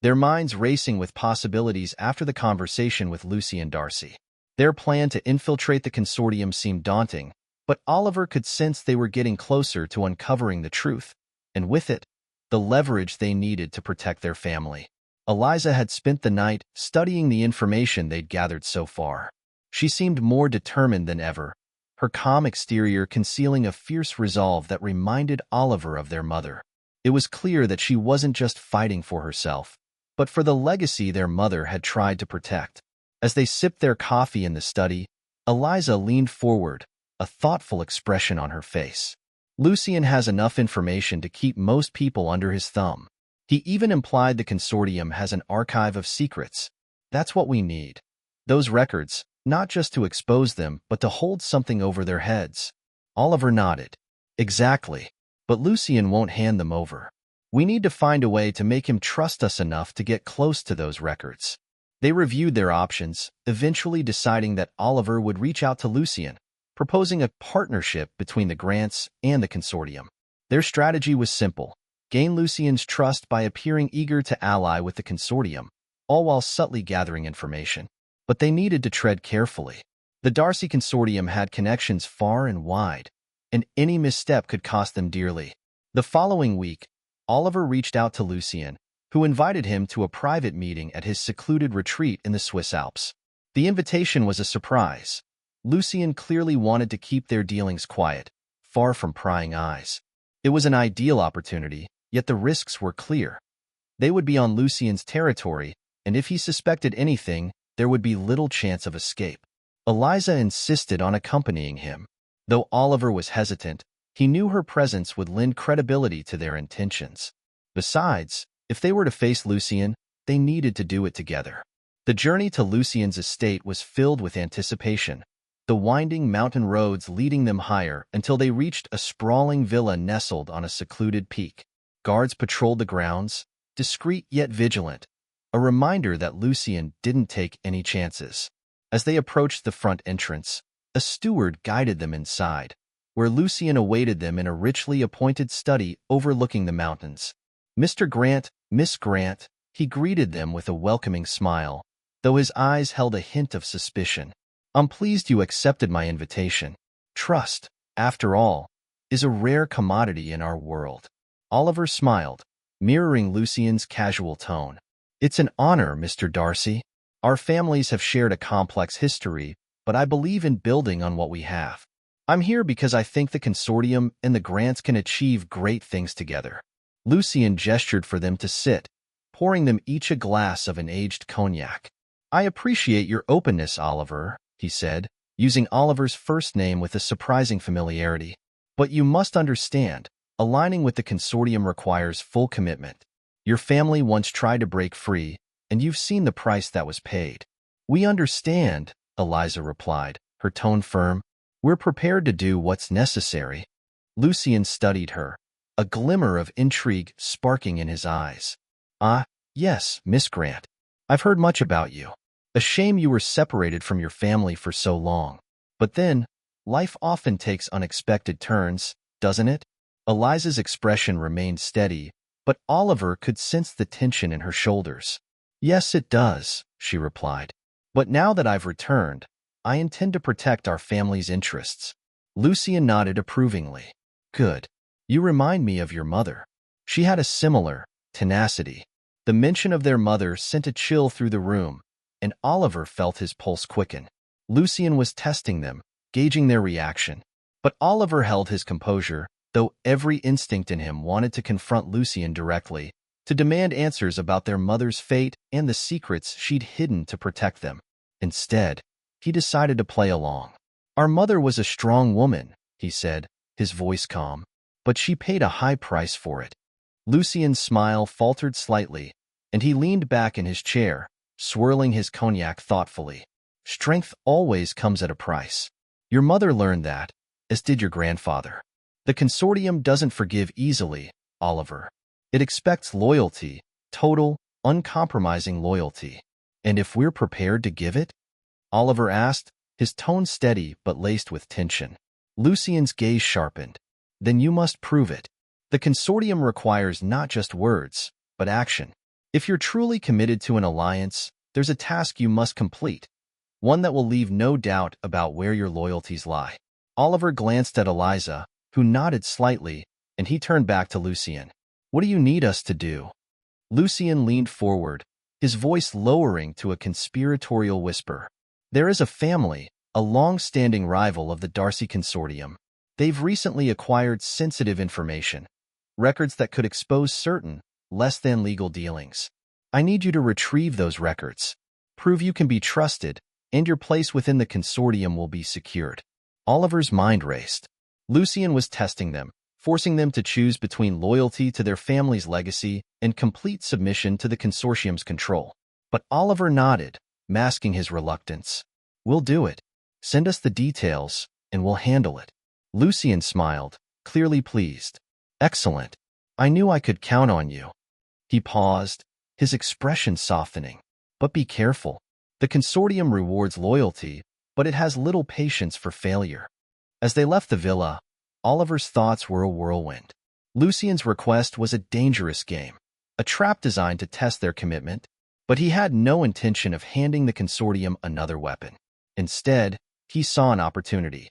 their minds racing with possibilities after the conversation with Lucien Darcy. Their plan to infiltrate the consortium seemed daunting, but Oliver could sense they were getting closer to uncovering the truth, and with it, the leverage they needed to protect their family. Eliza had spent the night studying the information they'd gathered so far. She seemed more determined than ever, her calm exterior concealing a fierce resolve that reminded Oliver of their mother. It was clear that she wasn't just fighting for herself, but for the legacy their mother had tried to protect. As they sipped their coffee in the study, Eliza leaned forward, a thoughtful expression on her face. Lucien has enough information to keep most people under his thumb. He even implied the consortium has an archive of secrets. That's what we need. Those records, not just to expose them, but to hold something over their heads. Oliver nodded. Exactly. But Lucien won't hand them over. We need to find a way to make him trust us enough to get close to those records. They reviewed their options, eventually deciding that Oliver would reach out to Lucien, proposing a partnership between the Grants and the consortium. Their strategy was simple: gain Lucien's trust by appearing eager to ally with the consortium, all while subtly gathering information. But they needed to tread carefully. The Darcy consortium had connections far and wide, and any misstep could cost them dearly. The following week, Oliver reached out to Lucien, who invited him to a private meeting at his secluded retreat in the Swiss Alps. The invitation was a surprise. Lucien clearly wanted to keep their dealings quiet, far from prying eyes. It was an ideal opportunity, yet the risks were clear. They would be on Lucien's territory, and if he suspected anything, there would be little chance of escape. Eliza insisted on accompanying him. Though Oliver was hesitant, he knew her presence would lend credibility to their intentions. Besides, if they were to face Lucien, they needed to do it together. The journey to Lucien's estate was filled with anticipation, the winding mountain roads leading them higher until they reached a sprawling villa nestled on a secluded peak. Guards patrolled the grounds, discreet yet vigilant, a reminder that Lucien didn't take any chances. As they approached the front entrance, a steward guided them inside, where Lucien awaited them in a richly appointed study overlooking the mountains. "Mr. Grant, Miss Grant," he greeted them with a welcoming smile, though his eyes held a hint of suspicion. "I'm pleased you accepted my invitation. Trust, after all, is a rare commodity in our world." Oliver smiled, mirroring Lucien's casual tone. "It's an honor, Mr. Darcy. Our families have shared a complex history, but I believe in building on what we have. I'm here because I think the consortium and the Grants can achieve great things together." Lucien gestured for them to sit, pouring them each a glass of an aged cognac. "I appreciate your openness, Oliver," he said, using Oliver's first name with a surprising familiarity. "But you must understand, aligning with the consortium requires full commitment. Your family once tried to break free, and you've seen the price that was paid." "We understand," Eliza replied, her tone firm. "We're prepared to do what's necessary." Lucien studied her, a glimmer of intrigue sparking in his eyes. "Ah, yes, Miss Grant. I've heard much about you. A shame you were separated from your family for so long. But then, life often takes unexpected turns, doesn't it?" Eliza's expression remained steady, but Oliver could sense the tension in her shoulders. "Yes, it does," she replied. "But now that I've returned, I intend to protect our family's interests." Lucien nodded approvingly. "Good. You remind me of your mother." She had a similar tenacity. The mention of their mother sent a chill through the room, and Oliver felt his pulse quicken. Lucien was testing them, gauging their reaction. But Oliver held his composure, though every instinct in him wanted to confront Lucien directly, to demand answers about their mother's fate and the secrets she'd hidden to protect them. Instead, he decided to play along. "Our mother was a strong woman," he said, his voice calm, "but she paid a high price for it." Lucien's smile faltered slightly, and he leaned back in his chair, swirling his cognac thoughtfully. "Strength always comes at a price. Your mother learned that, as did your grandfather. The consortium doesn't forgive easily, Oliver. It expects loyalty, total, uncompromising loyalty. And if we're prepared to give it?" Oliver asked, his tone steady but laced with tension. Lucien's gaze sharpened. "Then you must prove it. The consortium requires not just words, but action. If you're truly committed to an alliance, there's a task you must complete, one that will leave no doubt about where your loyalties lie." Oliver glanced at Eliza, who nodded slightly, and he turned back to Lucien. "What do you need us to do?" Lucien leaned forward, his voice lowering to a conspiratorial whisper. "There is a family, a long-standing rival of the Darcy consortium. They've recently acquired sensitive information, records that could expose certain, less-than-legal dealings. I need you to retrieve those records, prove you can be trusted, and your place within the consortium will be secured." Oliver's mind raced. Lucien was testing them, forcing them to choose between loyalty to their family's legacy and complete submission to the consortium's control. But Oliver nodded, masking his reluctance. We'll do it. Send us the details, and we'll handle it. Lucien smiled, clearly pleased. Excellent. I knew I could count on you. He paused, his expression softening. But be careful. The consortium rewards loyalty, but it has little patience for failure. As they left the villa, Oliver's thoughts were a whirlwind. Lucien's request was a dangerous game, a trap designed to test their commitment, but he had no intention of handing the consortium another weapon. Instead, he saw an opportunity.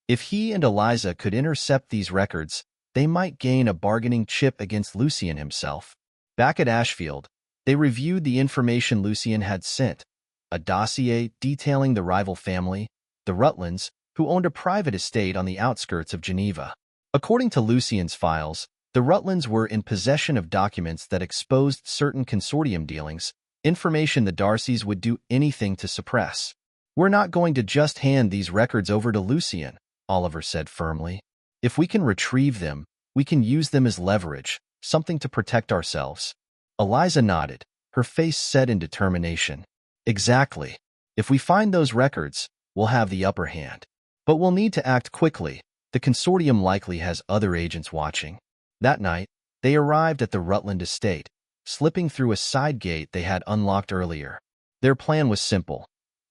If he and Eliza could intercept these records, they might gain a bargaining chip against Lucien himself. Back at Ashfield, they reviewed the information Lucien had sent, a dossier detailing the rival family, the Rutlands, who owned a private estate on the outskirts of Geneva. According to Lucien's files, the Rutlands were in possession of documents that exposed certain consortium dealings, information the Darcys would do anything to suppress. We're not going to just hand these records over to Lucien, Oliver said firmly. If we can retrieve them, we can use them as leverage, something to protect ourselves. Eliza nodded, her face set in determination. Exactly. If we find those records, we'll have the upper hand. But we'll need to act quickly. The consortium likely has other agents watching. That night, they arrived at the Rutland estate, slipping through a side gate they had unlocked earlier. Their plan was simple.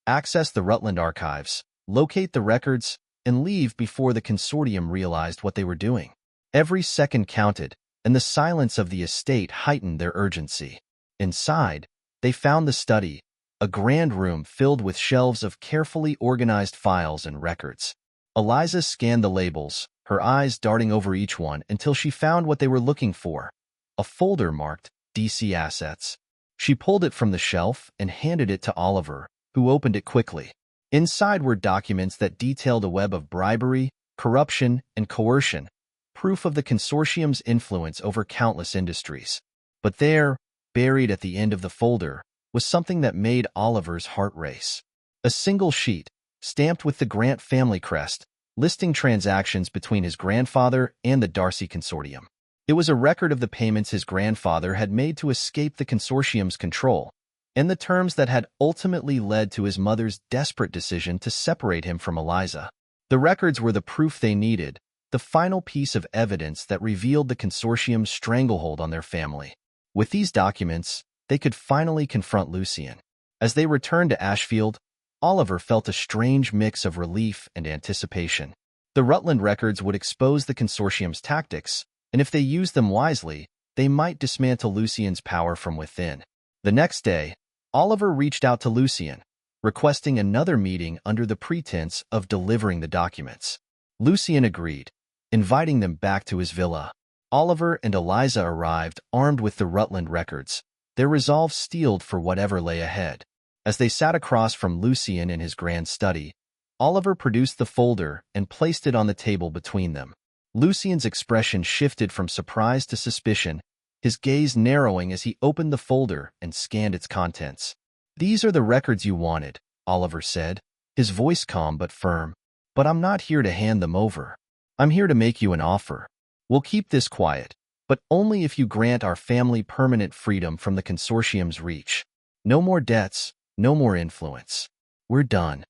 Access the Rutland archives, locate the records, and leave before the consortium realized what they were doing. Every second counted, and the silence of the estate heightened their urgency. Inside, they found the study, a grand room filled with shelves of carefully organized files and records. Eliza scanned the labels, her eyes darting over each one until she found what they were looking for, a folder marked DC Assets. She pulled it from the shelf and handed it to Oliver, who opened it quickly. Inside were documents that detailed a web of bribery, corruption, and coercion, proof of the consortium's influence over countless industries. But there, buried at the end of the folder, was something that made Oliver's heart race. A single sheet, stamped with the Grant family crest, listing transactions between his grandfather and the Darcy Consortium. It was a record of the payments his grandfather had made to escape the consortium's control, and the terms that had ultimately led to his mother's desperate decision to separate him from Eliza. The records were the proof they needed, the final piece of evidence that revealed the consortium's stranglehold on their family. With these documents, they could finally confront Lucien. As they returned to Ashfield, Oliver felt a strange mix of relief and anticipation. The Rutland records would expose the consortium's tactics, and if they used them wisely, they might dismantle Lucien's power from within. The next day, Oliver reached out to Lucien, requesting another meeting under the pretense of delivering the documents. Lucien agreed, inviting them back to his villa. Oliver and Eliza arrived armed with the Rutland records, their resolve steeled for whatever lay ahead. As they sat across from Lucien in his grand study, Oliver produced the folder and placed it on the table between them. Lucien's expression shifted from surprise to suspicion, his gaze narrowing as he opened the folder and scanned its contents. "These are the records you wanted," Oliver said, his voice calm but firm. "But I'm not here to hand them over. I'm here to make you an offer. We'll keep this quiet, but only if you grant our family permanent freedom from the consortium's reach. No more debts, no more influence. We're done."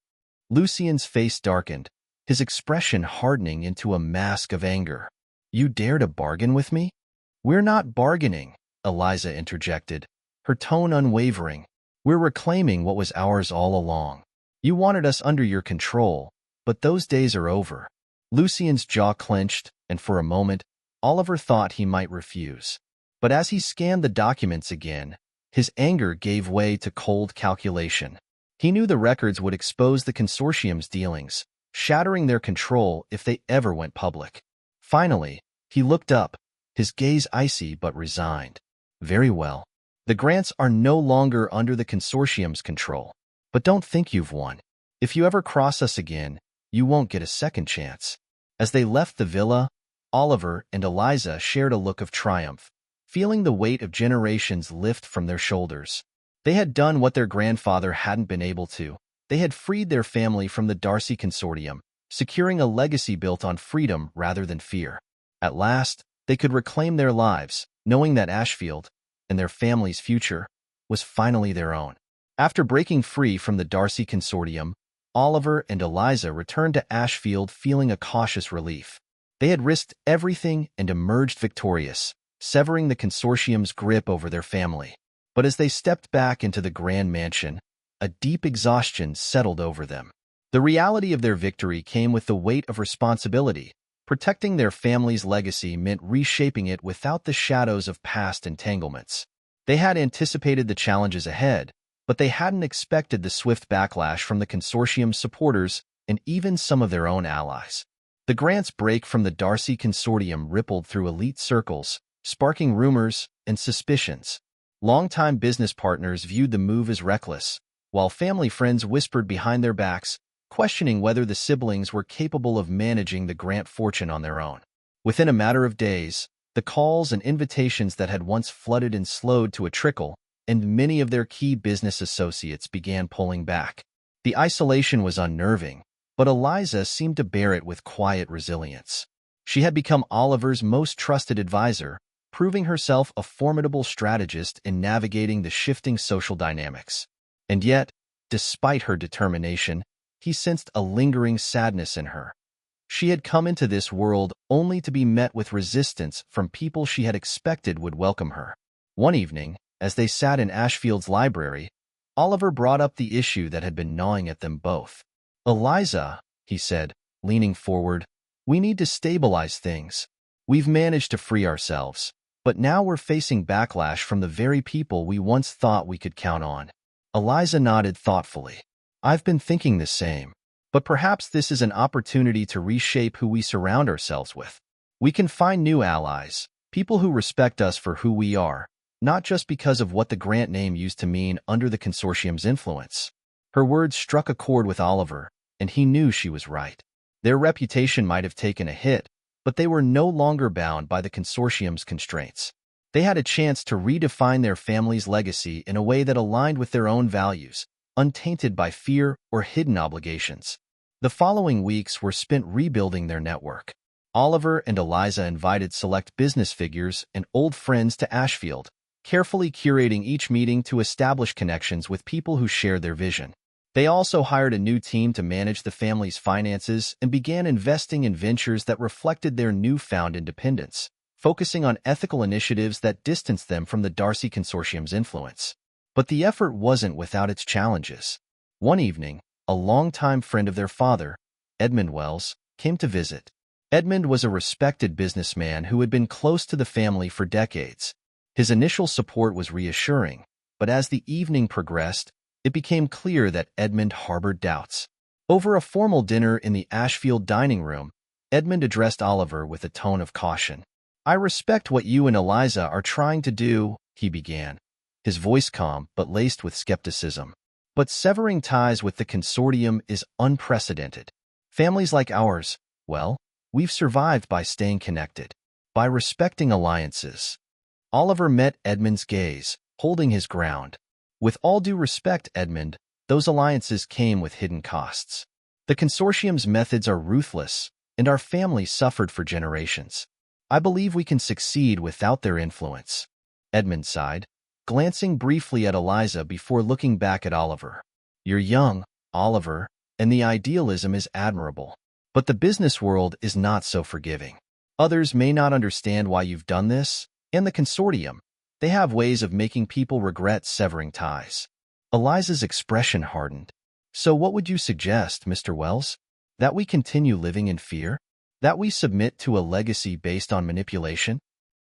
Lucien's face darkened, his expression hardening into a mask of anger. "You dare to bargain with me?" "We're not bargaining," Eliza interjected, her tone unwavering. "We're reclaiming what was ours all along. You wanted us under your control, but those days are over." Lucien's jaw clenched, and for a moment, Oliver thought he might refuse. But as he scanned the documents again, his anger gave way to cold calculation. He knew the records would expose the consortium's dealings, shattering their control if they ever went public. Finally, he looked up, his gaze icy but resigned. "Very well. The Grants are no longer under the consortium's control. But don't think you've won. If you ever cross us again, you won't get a second chance." As they left the villa, Oliver and Eliza shared a look of triumph, feeling the weight of generations lift from their shoulders. They had done what their grandfather hadn't been able to. They had freed their family from the Darcy Consortium, securing a legacy built on freedom rather than fear. At last, they could reclaim their lives, knowing that Ashfield, and their family's future, was finally their own. After breaking free from the Darcy Consortium, Oliver and Eliza returned to Ashfield feeling a cautious relief. They had risked everything and emerged victorious, severing the consortium's grip over their family. But as they stepped back into the grand mansion, a deep exhaustion settled over them. The reality of their victory came with the weight of responsibility. Protecting their family's legacy meant reshaping it without the shadows of past entanglements. They had anticipated the challenges ahead, but they hadn't expected the swift backlash from the consortium's supporters and even some of their own allies. The grant's break from the Darcy consortium rippled through elite circles, sparking rumors and suspicions. Longtime business partners viewed the move as reckless, while family friends whispered behind their backs, questioning whether the siblings were capable of managing the Grant fortune on their own. Within a matter of days, the calls and invitations that had once flooded and slowed to a trickle, and many of their key business associates began pulling back. The isolation was unnerving, but Eliza seemed to bear it with quiet resilience. She had become Oliver's most trusted advisor, proving herself a formidable strategist in navigating the shifting social dynamics. And yet, despite her determination, he sensed a lingering sadness in her. She had come into this world only to be met with resistance from people she had expected would welcome her. One evening, as they sat in Ashfield's library, Oliver brought up the issue that had been gnawing at them both. "Eliza," he said, leaning forward, "we need to stabilize things. We've managed to free ourselves, but now we're facing backlash from the very people we once thought we could count on." Eliza nodded thoughtfully. "I've been thinking the same. But perhaps this is an opportunity to reshape who we surround ourselves with. We can find new allies, people who respect us for who we are, not just because of what the Grant name used to mean under the consortium's influence." Her words struck a chord with Oliver, and he knew she was right. Their reputation might have taken a hit, but they were no longer bound by the consortium's constraints. They had a chance to redefine their family's legacy in a way that aligned with their own values, untainted by fear or hidden obligations. The following weeks were spent rebuilding their network. Oliver and Eliza invited select business figures and old friends to Ashfield, carefully curating each meeting to establish connections with people who shared their vision. They also hired a new team to manage the family's finances and began investing in ventures that reflected their newfound independence, focusing on ethical initiatives that distanced them from the Darcy Consortium's influence. But the effort wasn't without its challenges. One evening, a longtime friend of their father, Edmund Wells, came to visit. Edmund was a respected businessman who had been close to the family for decades. His initial support was reassuring, but as the evening progressed, it became clear that Edmund harbored doubts. Over a formal dinner in the Ashfield dining room, Edmund addressed Oliver with a tone of caution. "I respect what you and Eliza are trying to do," he began, his voice calm but laced with skepticism. "But severing ties with the consortium is unprecedented. Families like ours, well, we've survived by staying connected, by respecting alliances." Oliver met Edmund's gaze, holding his ground. "With all due respect, Edmund, those alliances came with hidden costs. The consortium's methods are ruthless, and our family suffered for generations. I believe we can succeed without their influence." Edmund sighed, glancing briefly at Eliza before looking back at Oliver. "You're young, Oliver, and the idealism is admirable. But the business world is not so forgiving. Others may not understand why you've done this, and the consortium. They have ways of making people regret severing ties." Eliza's expression hardened. "So what would you suggest, Mr. Wells? That we continue living in fear? That we submit to a legacy based on manipulation?"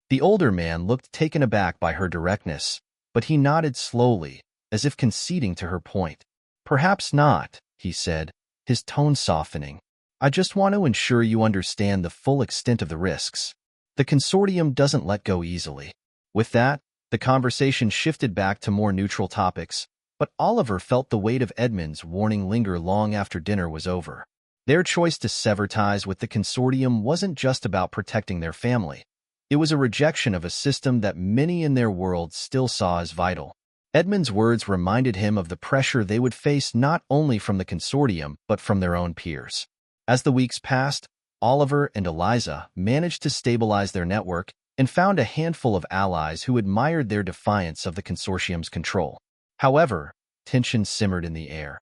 The older man looked taken aback by her directness, but he nodded slowly, as if conceding to her point. "Perhaps not," he said, his tone softening. "I just want to ensure you understand the full extent of the risks. The consortium doesn't let go easily." With that, the conversation shifted back to more neutral topics, but Oliver felt the weight of Edmund's warning linger long after dinner was over. Their choice to sever ties with the consortium wasn't just about protecting their family. It was a rejection of a system that many in their world still saw as vital. Edmund's words reminded him of the pressure they would face not only from the consortium but from their own peers. As the weeks passed, Oliver and Eliza managed to stabilize their network and found a handful of allies who admired their defiance of the consortium's control. However, tension simmered in the air.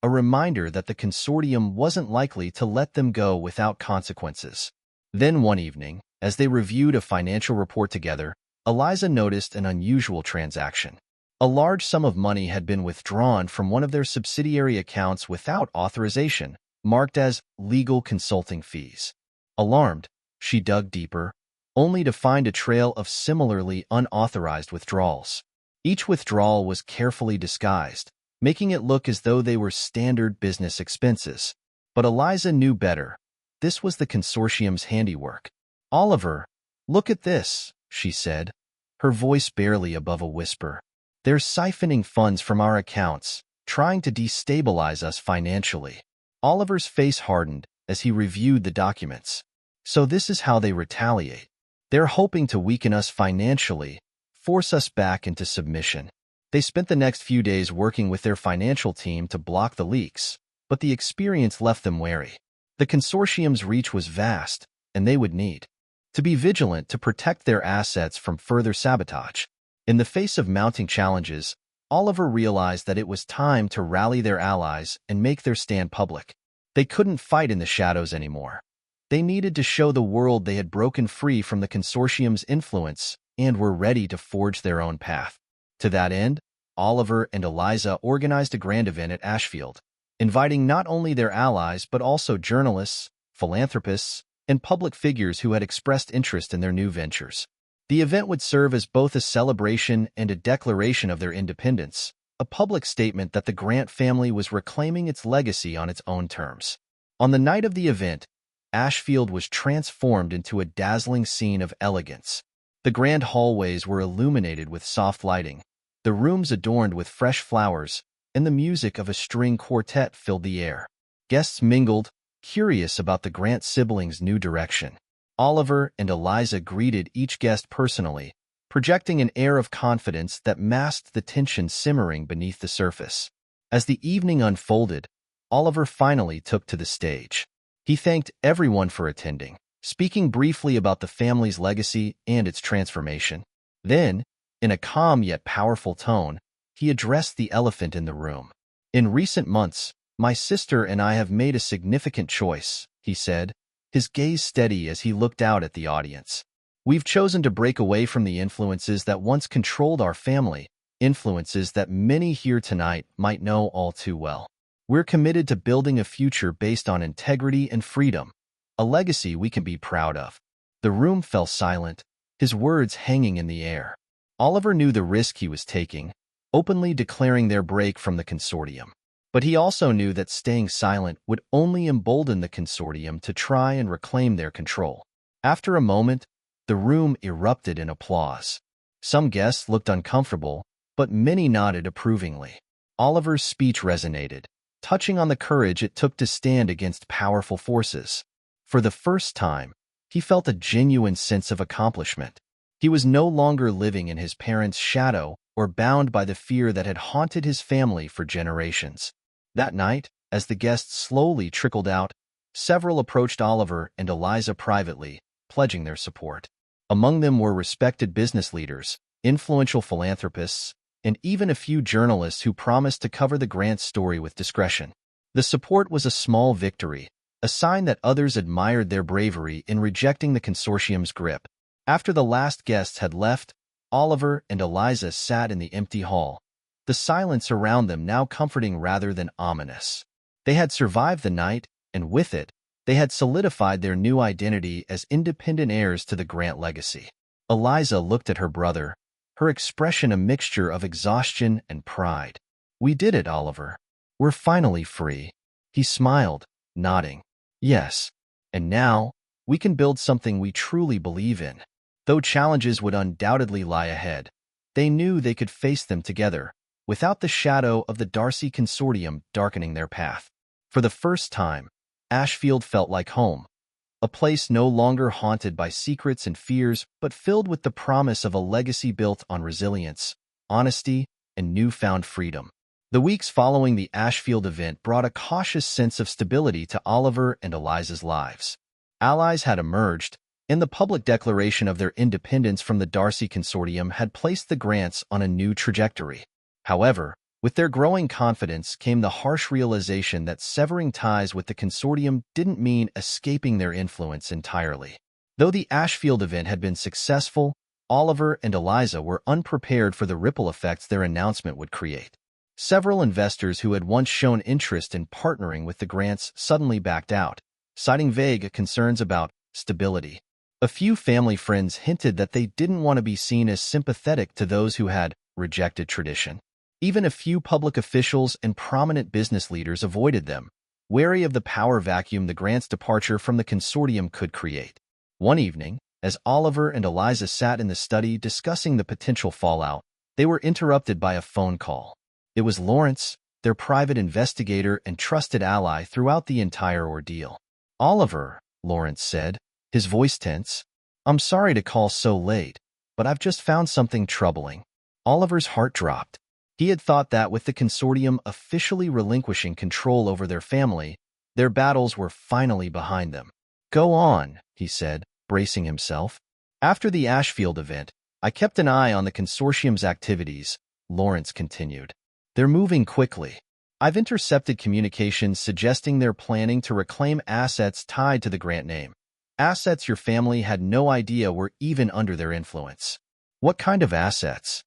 a reminder that the consortium wasn't likely to let them go without consequences. Then one evening, as they reviewed a financial report together, Eliza noticed an unusual transaction. A large sum of money had been withdrawn from one of their subsidiary accounts without authorization, marked as legal consulting fees. Alarmed, she dug deeper, only to find a trail of similarly unauthorized withdrawals. Each withdrawal was carefully disguised, making it look as though they were standard business expenses. But Eliza knew better. This was the consortium's handiwork. "Oliver, look at this," she said, her voice barely above a whisper. "They're siphoning funds from our accounts, trying to destabilize us financially." Oliver's face hardened as he reviewed the documents. "So this is how they retaliate. They're hoping to weaken us financially, force us back into submission." They spent the next few days working with their financial team to block the leaks, but the experience left them wary. The consortium's reach was vast, and they would need to be vigilant to protect their assets from further sabotage. In the face of mounting challenges, Oliver realized that it was time to rally their allies and make their stand public. They couldn't fight in the shadows anymore. They needed to show the world they had broken free from the consortium's influence and were ready to forge their own path. To that end, Oliver and Eliza organized a grand event at Ashfield, inviting not only their allies but also journalists, philanthropists, and public figures who had expressed interest in their new ventures. The event would serve as both a celebration and a declaration of their independence, a public statement that the Grant family was reclaiming its legacy on its own terms. On the night of the event, Ashfield was transformed into a dazzling scene of elegance. The grand hallways were illuminated with soft lighting, the rooms adorned with fresh flowers, and the music of a string quartet filled the air. Guests mingled, curious about the Grant siblings' new direction. Oliver and Eliza greeted each guest personally, projecting an air of confidence that masked the tension simmering beneath the surface. As the evening unfolded, Oliver finally took to the stage. He thanked everyone for attending, speaking briefly about the family's legacy and its transformation. Then, in a calm yet powerful tone, he addressed the elephant in the room. "In recent months, my sister and I have made a significant choice," he said, his gaze steady as he looked out at the audience. "We've chosen to break away from the influences that once controlled our family, influences that many here tonight might know all too well. We're committed to building a future based on integrity and freedom, a legacy we can be proud of." The room fell silent, his words hanging in the air. Oliver knew the risk he was taking, openly declaring their break from the consortium. But he also knew that staying silent would only embolden the consortium to try and reclaim their control. After a moment, the room erupted in applause. Some guests looked uncomfortable, but many nodded approvingly. Oliver's speech resonated, touching on the courage it took to stand against powerful forces. For the first time, he felt a genuine sense of accomplishment. He was no longer living in his parents' shadow or bound by the fear that had haunted his family for generations. That night, as the guests slowly trickled out, several approached Oliver and Eliza privately, pledging their support. Among them were respected business leaders, influential philanthropists, and even a few journalists who promised to cover the Grant story with discretion. The support was a small victory, a sign that others admired their bravery in rejecting the consortium's grip. After the last guests had left, Oliver and Eliza sat in the empty hall, the silence around them now comforting rather than ominous. They had survived the night, and with it, they had solidified their new identity as independent heirs to the Grant legacy. Eliza looked at her brother, her expression a mixture of exhaustion and pride. "We did it, Oliver. We're finally free." He smiled, nodding. "Yes, and now, we can build something we truly believe in." Though challenges would undoubtedly lie ahead, they knew they could face them together, without the shadow of the Darcy consortium darkening their path. For the first time, Ashfield felt like home, a place no longer haunted by secrets and fears, but filled with the promise of a legacy built on resilience, honesty, and newfound freedom. The weeks following the Ashfield event brought a cautious sense of stability to Oliver and Eliza's lives. Allies had emerged, and the public declaration of their independence from the Darcy consortium had placed the Grants on a new trajectory. However, With their growing confidence came the harsh realization that severing ties with the consortium didn't mean escaping their influence entirely. Though the Ashfield event had been successful, Oliver and Eliza were unprepared for the ripple effects their announcement would create. Several investors who had once shown interest in partnering with the Grants suddenly backed out, citing vague concerns about stability. A few family friends hinted that they didn't want to be seen as sympathetic to those who had rejected tradition. Even a few public officials and prominent business leaders avoided them, wary of the power vacuum the Grants' departure from the consortium could create. One evening, as Oliver and Eliza sat in the study discussing the potential fallout, they were interrupted by a phone call. It was Lawrence, their private investigator and trusted ally throughout the entire ordeal. "Oliver," Lawrence said, his voice tense, "I'm sorry to call so late, but I've just found something troubling." Oliver's heart dropped. He had thought that with the consortium officially relinquishing control over their family, their battles were finally behind them. "Go on," he said, bracing himself. "After the Ashfield event, I kept an eye on the consortium's activities," Lawrence continued. "They're moving quickly. I've intercepted communications suggesting they're planning to reclaim assets tied to the Grant name. Assets your family had no idea were even under their influence." "What kind of assets?"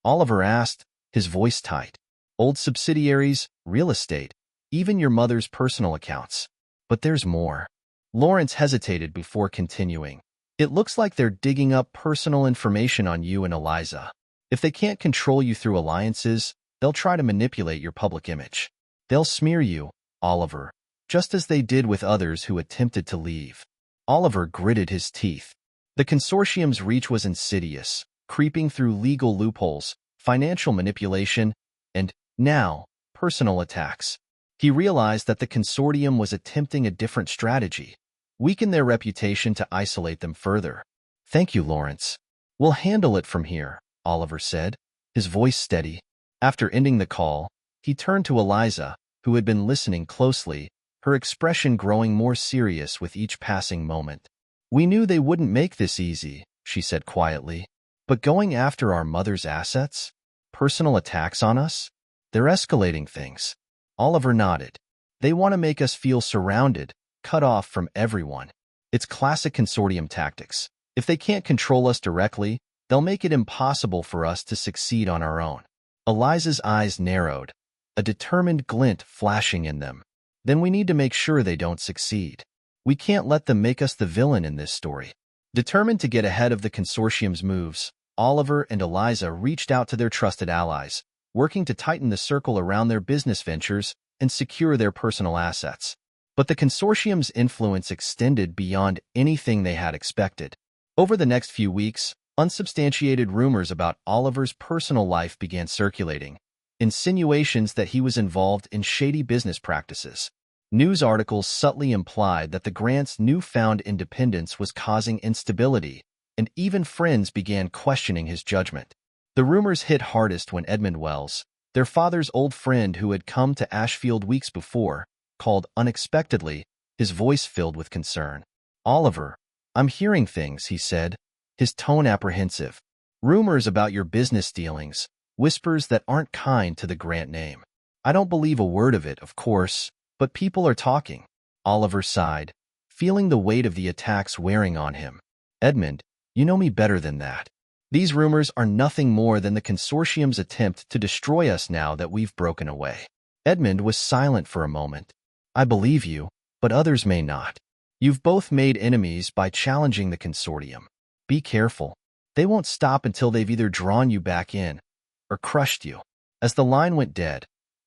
Oliver asked, his voice tight. "Old subsidiaries, real estate, even your mother's personal accounts. But there's more." Lawrence hesitated before continuing. "It looks like they're digging up personal information on you and Eliza. If they can't control you through alliances, they'll try to manipulate your public image. They'll smear you, Oliver, just as they did with others who attempted to leave." Oliver gritted his teeth. The consortium's reach was insidious, creeping through legal loopholes, financial manipulation, and, now, personal attacks. He realized that the consortium was attempting a different strategy: weaken their reputation to isolate them further. "Thank you, Lawrence. We'll handle it from here," Oliver said, his voice steady. After ending the call, he turned to Eliza, who had been listening closely, her expression growing more serious with each passing moment. "We knew they wouldn't make this easy," she said quietly. "But going after our mother's assets? Personal attacks on us? They're escalating things." Oliver nodded. "They want to make us feel surrounded, cut off from everyone. It's classic consortium tactics. If they can't control us directly, they'll make it impossible for us to succeed on our own." Eliza's eyes narrowed, a determined glint flashing in them. "Then we need to make sure they don't succeed. We can't let them make us the villain in this story." Determined to get ahead of the consortium's moves, Oliver and Eliza reached out to their trusted allies, working to tighten the circle around their business ventures and secure their personal assets. But the consortium's influence extended beyond anything they had expected. Over the next few weeks, unsubstantiated rumors about Oliver's personal life began circulating, insinuations that he was involved in shady business practices. News articles subtly implied that the Grants' newfound independence was causing instability, and even friends began questioning his judgment. The rumors hit hardest when Edmund Wells, their father's old friend who had come to Ashfield weeks before, called unexpectedly, his voice filled with concern. "Oliver, I'm hearing things," he said, his tone apprehensive. "Rumors about your business dealings, whispers that aren't kind to the Grant name. I don't believe a word of it, of course, but people are talking." Oliver sighed, feeling the weight of the attacks wearing on him. "Edmund, you know me better than that. These rumors are nothing more than the consortium's attempt to destroy us now that we've broken away." Edmund was silent for a moment. "I believe you, but others may not. You've both made enemies by challenging the consortium. Be careful. They won't stop until they've either drawn you back in or crushed you." As the line went dead,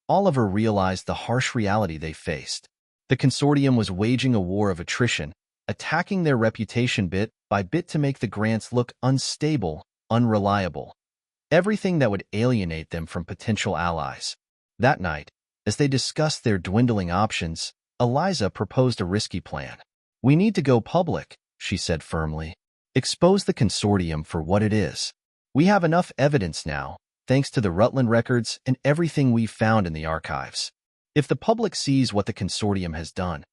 Oliver realized the harsh reality they faced. The consortium was waging a war of attrition, attacking their reputation bit by bit to make the Grants look unstable, unreliable, everything that would alienate them from potential allies. That night, as they discussed their dwindling options, Eliza proposed a risky plan. "We need to go public," she said firmly. "Expose the consortium for what it is. We have enough evidence now, thanks to the Rutland records and everything we've found in the archives. If the public sees what the consortium has done,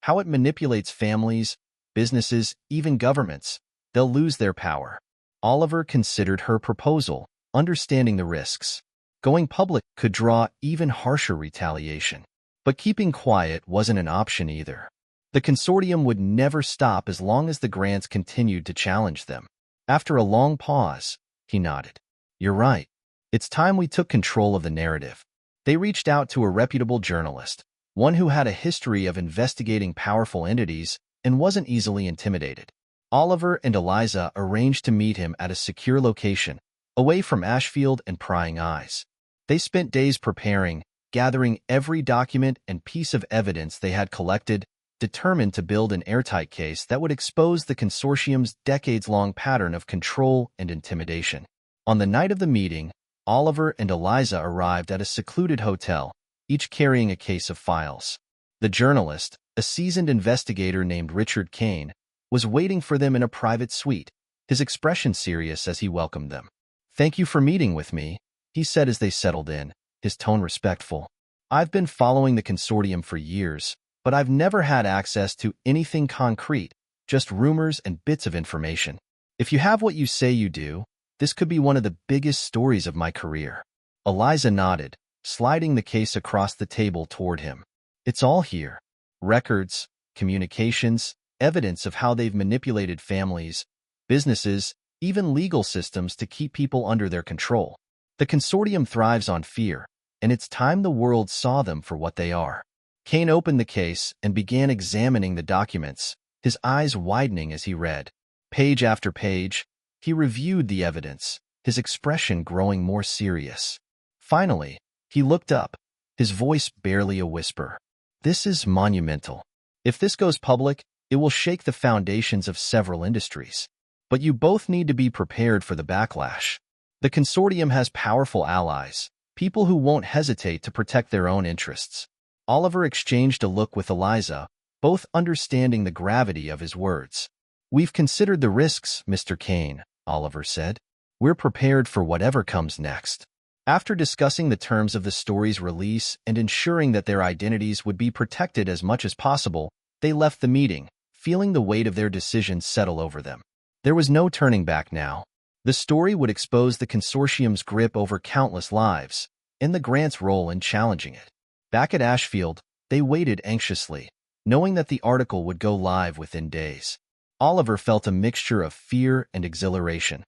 how it manipulates families, businesses, even governments, they'll lose their power." Oliver considered her proposal, understanding the risks. Going public could draw even harsher retaliation. But keeping quiet wasn't an option either. The consortium would never stop as long as the grants continued to challenge them. After a long pause, he nodded. You're right. It's time we took control of the narrative. They reached out to a reputable journalist, one who had a history of investigating powerful entities and wasn't easily intimidated. Oliver and Eliza arranged to meet him at a secure location, away from Ashfield and prying eyes. They spent days preparing, gathering every document and piece of evidence they had collected, determined to build an airtight case that would expose the consortium's decades-long pattern of control and intimidation. On the night of the meeting, Oliver and Eliza arrived at a secluded hotel, each carrying a case of files. The journalist, a seasoned investigator named Richard Kane, was waiting for them in a private suite, his expression serious as he welcomed them. "Thank you for meeting with me," he said as they settled in, his tone respectful. "I've been following the consortium for years, but I've never had access to anything concrete, just rumors and bits of information. If you have what you say you do, this could be one of the biggest stories of my career." Eliza nodded, sliding the case across the table toward him. "It's all here. Records, communications, evidence of how they've manipulated families, businesses, even legal systems to keep people under their control. The consortium thrives on fear, and it's time the world saw them for what they are." Kane opened the case and began examining the documents, his eyes widening as he read. Page after page, he reviewed the evidence, his expression growing more serious. Finally, he looked up, his voice barely a whisper. "This is monumental. If this goes public, it will shake the foundations of several industries. But you both need to be prepared for the backlash. The consortium has powerful allies, people who won't hesitate to protect their own interests." Oliver exchanged a look with Eliza, both understanding the gravity of his words. "We've considered the risks, Mr. Kane," Oliver said. "We're prepared for whatever comes next." After discussing the terms of the story's release and ensuring that their identities would be protected as much as possible, they left the meeting, feeling the weight of their decision settle over them. There was no turning back now. The story would expose the consortium's grip over countless lives, and the grant's role in challenging it. Back at Ashfield, they waited anxiously, knowing that the article would go live within days. Oliver felt a mixture of fear and exhilaration.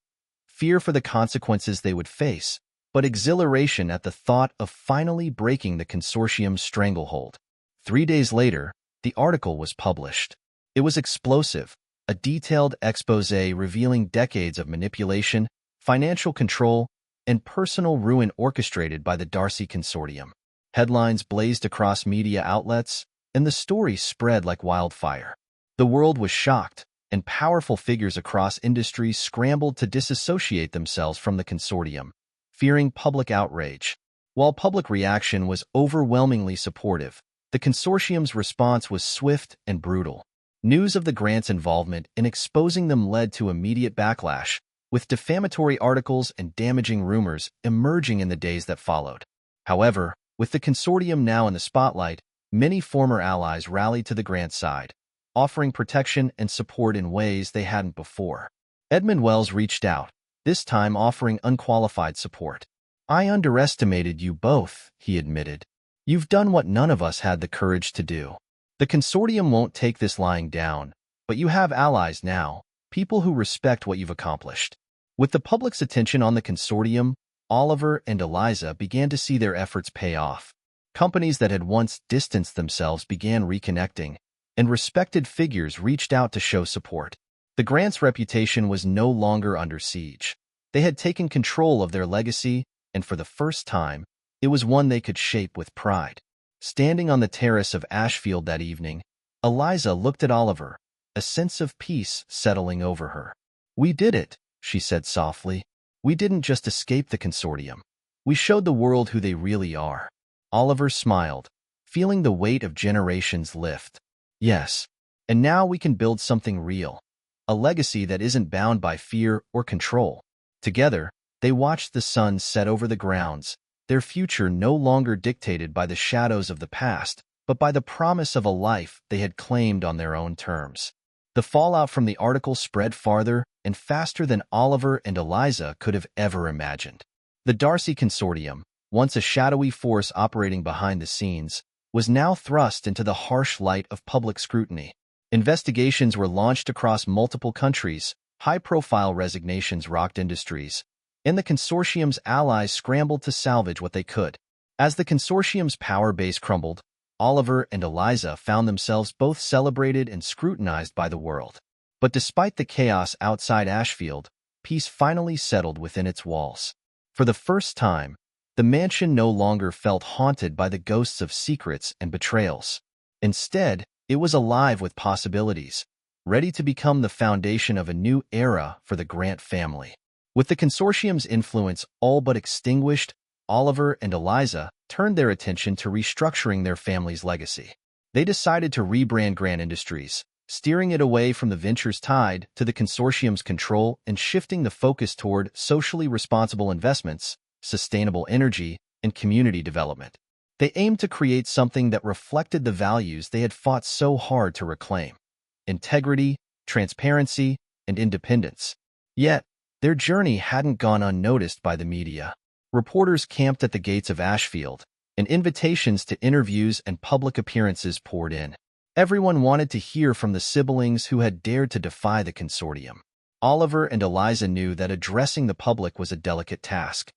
Fear for the consequences they would face, but exhilaration at the thought of finally breaking the consortium's stranglehold. 3 days later, the article was published. It was explosive, a detailed exposé revealing decades of manipulation, financial control, and personal ruin orchestrated by the Darcy Consortium. Headlines blazed across media outlets, and the story spread like wildfire. The world was shocked, and powerful figures across industries scrambled to disassociate themselves from the consortium, fearing public outrage. While public reaction was overwhelmingly supportive, the consortium's response was swift and brutal. News of the grant's involvement in exposing them led to immediate backlash, with defamatory articles and damaging rumors emerging in the days that followed. However, with the consortium now in the spotlight, many former allies rallied to the grant's side, offering protection and support in ways they hadn't before. Edmund Wells reached out, this time offering unqualified support. "I underestimated you both," he admitted. "You've done what none of us had the courage to do. The consortium won't take this lying down, but you have allies now, people who respect what you've accomplished." With the public's attention on the consortium, Oliver and Eliza began to see their efforts pay off. Companies that had once distanced themselves began reconnecting, and respected figures reached out to show support. The grant's reputation was no longer under siege. They had taken control of their legacy, and for the first time, it was one they could shape with pride. Standing on the terrace of Ashfield that evening, Eliza looked at Oliver, a sense of peace settling over her. "We did it," she said softly. "We didn't just escape the consortium. We showed the world who they really are." Oliver smiled, feeling the weight of generations lift. "Yes, and now we can build something real, a legacy that isn't bound by fear or control." Together, they watched the sun set over the grounds, their future no longer dictated by the shadows of the past, but by the promise of a life they had claimed on their own terms. The fallout from the article spread farther and faster than Oliver and Eliza could have ever imagined. The Darcy Consortium, once a shadowy force operating behind the scenes, was now thrust into the harsh light of public scrutiny. Investigations were launched across multiple countries, high-profile resignations rocked industries, and the consortium's allies scrambled to salvage what they could. As the consortium's power base crumbled, Oliver and Eliza found themselves both celebrated and scrutinized by the world. But despite the chaos outside Ashfield, peace finally settled within its walls. For the first time, the mansion no longer felt haunted by the ghosts of secrets and betrayals. Instead, it was alive with possibilities, ready to become the foundation of a new era for the Grant family. With the consortium's influence all but extinguished, Oliver and Eliza turned their attention to restructuring their family's legacy. They decided to rebrand Grant Industries, steering it away from the ventures tied to the consortium's control and shifting the focus toward socially responsible investments, sustainable energy, and community development. They aimed to create something that reflected the values they had fought so hard to reclaim: integrity, transparency, and independence. Yet, their journey hadn't gone unnoticed by the media. Reporters camped at the gates of Ashfield, and invitations to interviews and public appearances poured in. Everyone wanted to hear from the siblings who had dared to defy the consortium. Oliver and Eliza knew that addressing the public was a delicate task.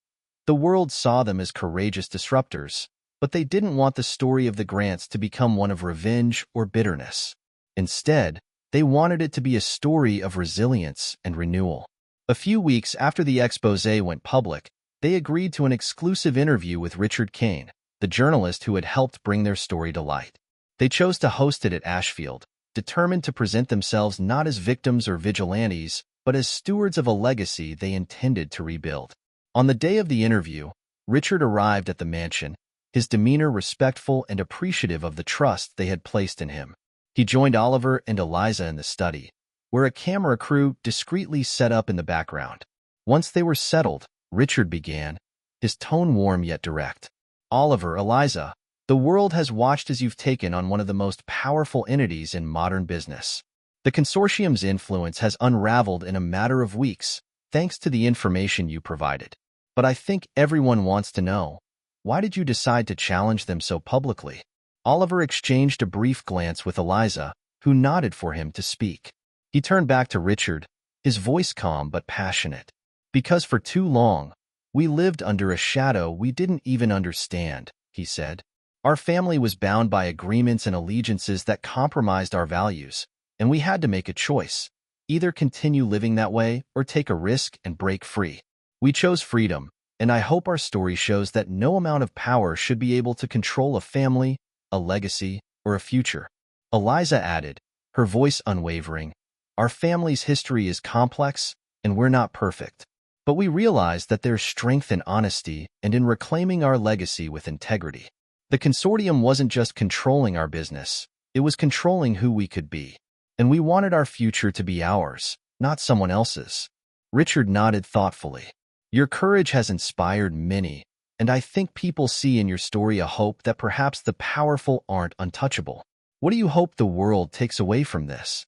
The world saw them as courageous disruptors, but they didn't want the story of the Grants to become one of revenge or bitterness. Instead, they wanted it to be a story of resilience and renewal. A few weeks after the exposé went public, they agreed to an exclusive interview with Richard Kane, the journalist who had helped bring their story to light. They chose to host it at Ashfield, determined to present themselves not as victims or vigilantes, but as stewards of a legacy they intended to rebuild. On the day of the interview, Richard arrived at the mansion, his demeanor respectful and appreciative of the trust they had placed in him. He joined Oliver and Eliza in the study, where a camera crew discreetly set up in the background. Once they were settled, Richard began, his tone warm yet direct. "Oliver, Eliza, the world has watched as you've taken on one of the most powerful entities in modern business. The consortium's influence has unraveled in a matter of weeks, thanks to the information you provided. But I think everyone wants to know, why did you decide to challenge them so publicly?" Oliver exchanged a brief glance with Eliza, who nodded for him to speak. He turned back to Richard, his voice calm but passionate. "Because for too long, we lived under a shadow we didn't even understand," he said. "Our family was bound by agreements and allegiances that compromised our values, and we had to make a choice: either continue living that way or take a risk and break free. We chose freedom, and I hope our story shows that no amount of power should be able to control a family, a legacy, or a future." Eliza added, her voice unwavering, "Our family's history is complex, and we're not perfect. But we realize that there's strength in honesty and in reclaiming our legacy with integrity. The consortium wasn't just controlling our business, it was controlling who we could be. And we wanted our future to be ours, not someone else's." Richard nodded thoughtfully. "Your courage has inspired many, and I think people see in your story a hope that perhaps the powerful aren't untouchable. What do you hope the world takes away from this?"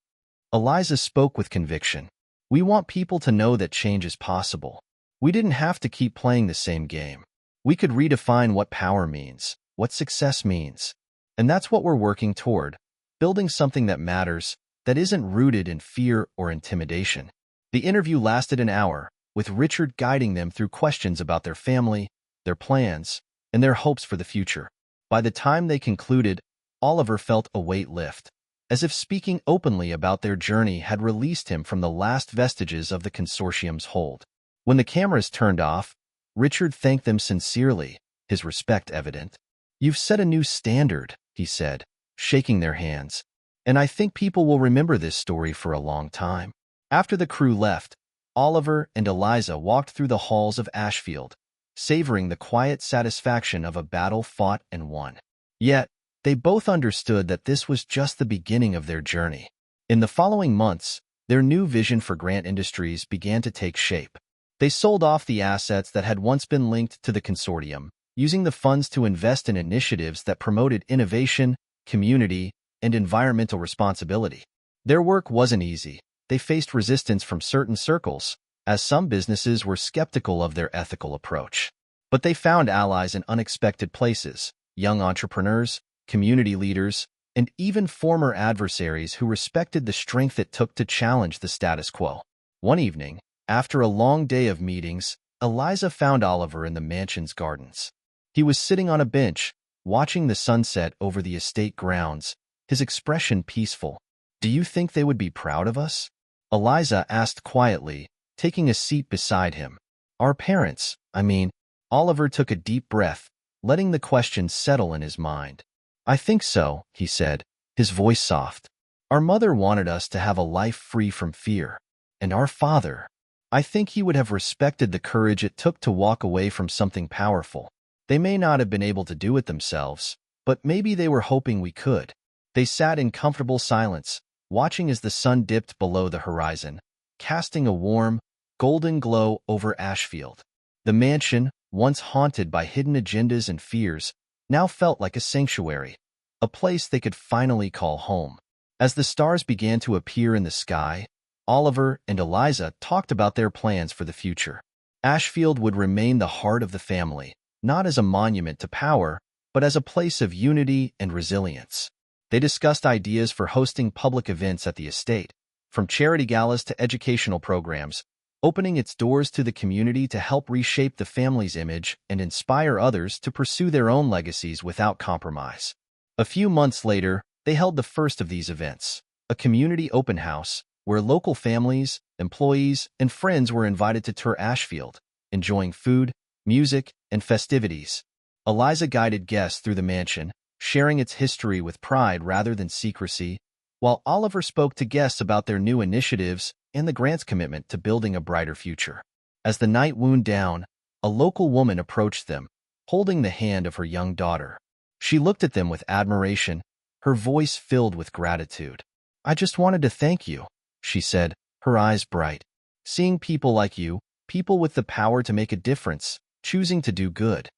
Eliza spoke with conviction. "We want people to know that change is possible. We didn't have to keep playing the same game. We could redefine what power means, what success means. And that's what we're working toward, building something that matters, that isn't rooted in fear or intimidation." The interview lasted an hour, with Richard guiding them through questions about their family, their plans, and their hopes for the future. By the time they concluded, Oliver felt a weight lift, as if speaking openly about their journey had released him from the last vestiges of the consortium's hold. When the cameras turned off, Richard thanked them sincerely, his respect evident. "You've set a new standard," he said, shaking their hands, "and I think people will remember this story for a long time." After the crew left, Oliver and Eliza walked through the halls of Ashfield, savoring the quiet satisfaction of a battle fought and won. Yet, they both understood that this was just the beginning of their journey. In the following months, their new vision for Grant Industries began to take shape. They sold off the assets that had once been linked to the consortium, using the funds to invest in initiatives that promoted innovation, community, and environmental responsibility. Their work wasn't easy. They faced resistance from certain circles, as some businesses were skeptical of their ethical approach. But they found allies in unexpected places, young entrepreneurs, community leaders, and even former adversaries who respected the strength it took to challenge the status quo. One evening, after a long day of meetings, Eliza found Oliver in the mansion's gardens. He was sitting on a bench, watching the sunset over the estate grounds, his expression peaceful. "Do you think they would be proud of us?" Eliza asked quietly, taking a seat beside him. "Our parents, I mean." Oliver took a deep breath, letting the question settle in his mind. "I think so," he said, his voice soft. "Our mother wanted us to have a life free from fear. And our father, I think he would have respected the courage it took to walk away from something powerful. They may not have been able to do it themselves, but maybe they were hoping we could." They sat in comfortable silence, watching as the sun dipped below the horizon, casting a warm, golden glow over Ashfield. The mansion, once haunted by hidden agendas and fears, now felt like a sanctuary, a place they could finally call home. As the stars began to appear in the sky, Oliver and Eliza talked about their plans for the future. Ashfield would remain the heart of the family, not as a monument to power, but as a place of unity and resilience. They discussed ideas for hosting public events at the estate, from charity galas to educational programs, opening its doors to the community to help reshape the family's image and inspire others to pursue their own legacies without compromise. A few months later, they held the first of these events, a community open house, where local families, employees, and friends were invited to tour Ashfield, enjoying food, music, and festivities. Eliza guided guests through the mansion, sharing its history with pride rather than secrecy, while Oliver spoke to guests about their new initiatives and the grant's commitment to building a brighter future. As the night wound down, a local woman approached them, holding the hand of her young daughter. She looked at them with admiration, her voice filled with gratitude. "I just wanted to thank you," she said, her eyes bright. "Seeing people like you, people with the power to make a difference, choosing to do good,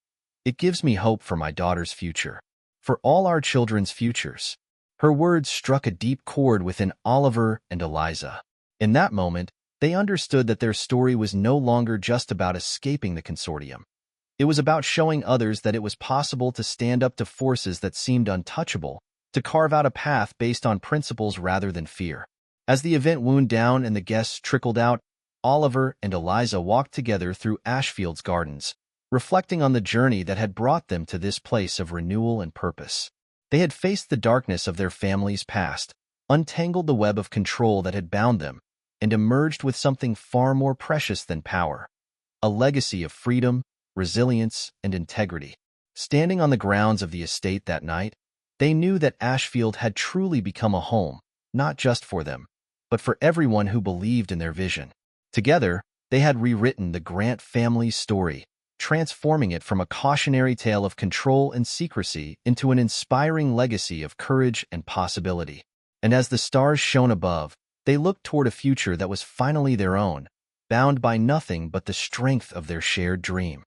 it gives me hope for my daughter's future, for all our children's futures." Her words struck a deep chord within Oliver and Eliza. In that moment, they understood that their story was no longer just about escaping the consortium. It was about showing others that it was possible to stand up to forces that seemed untouchable, to carve out a path based on principles rather than fear. As the event wound down and the guests trickled out, Oliver and Eliza walked together through Ashfield's gardens, reflecting on the journey that had brought them to this place of renewal and purpose. They had faced the darkness of their family's past, untangled the web of control that had bound them, and emerged with something far more precious than power, a legacy of freedom, resilience, and integrity. Standing on the grounds of the estate that night, they knew that Ashfield had truly become a home, not just for them, but for everyone who believed in their vision. Together, they had rewritten the Grant family's story, transforming it from a cautionary tale of control and secrecy into an inspiring legacy of courage and possibility. And as the stars shone above, they looked toward a future that was finally their own, bound by nothing but the strength of their shared dream.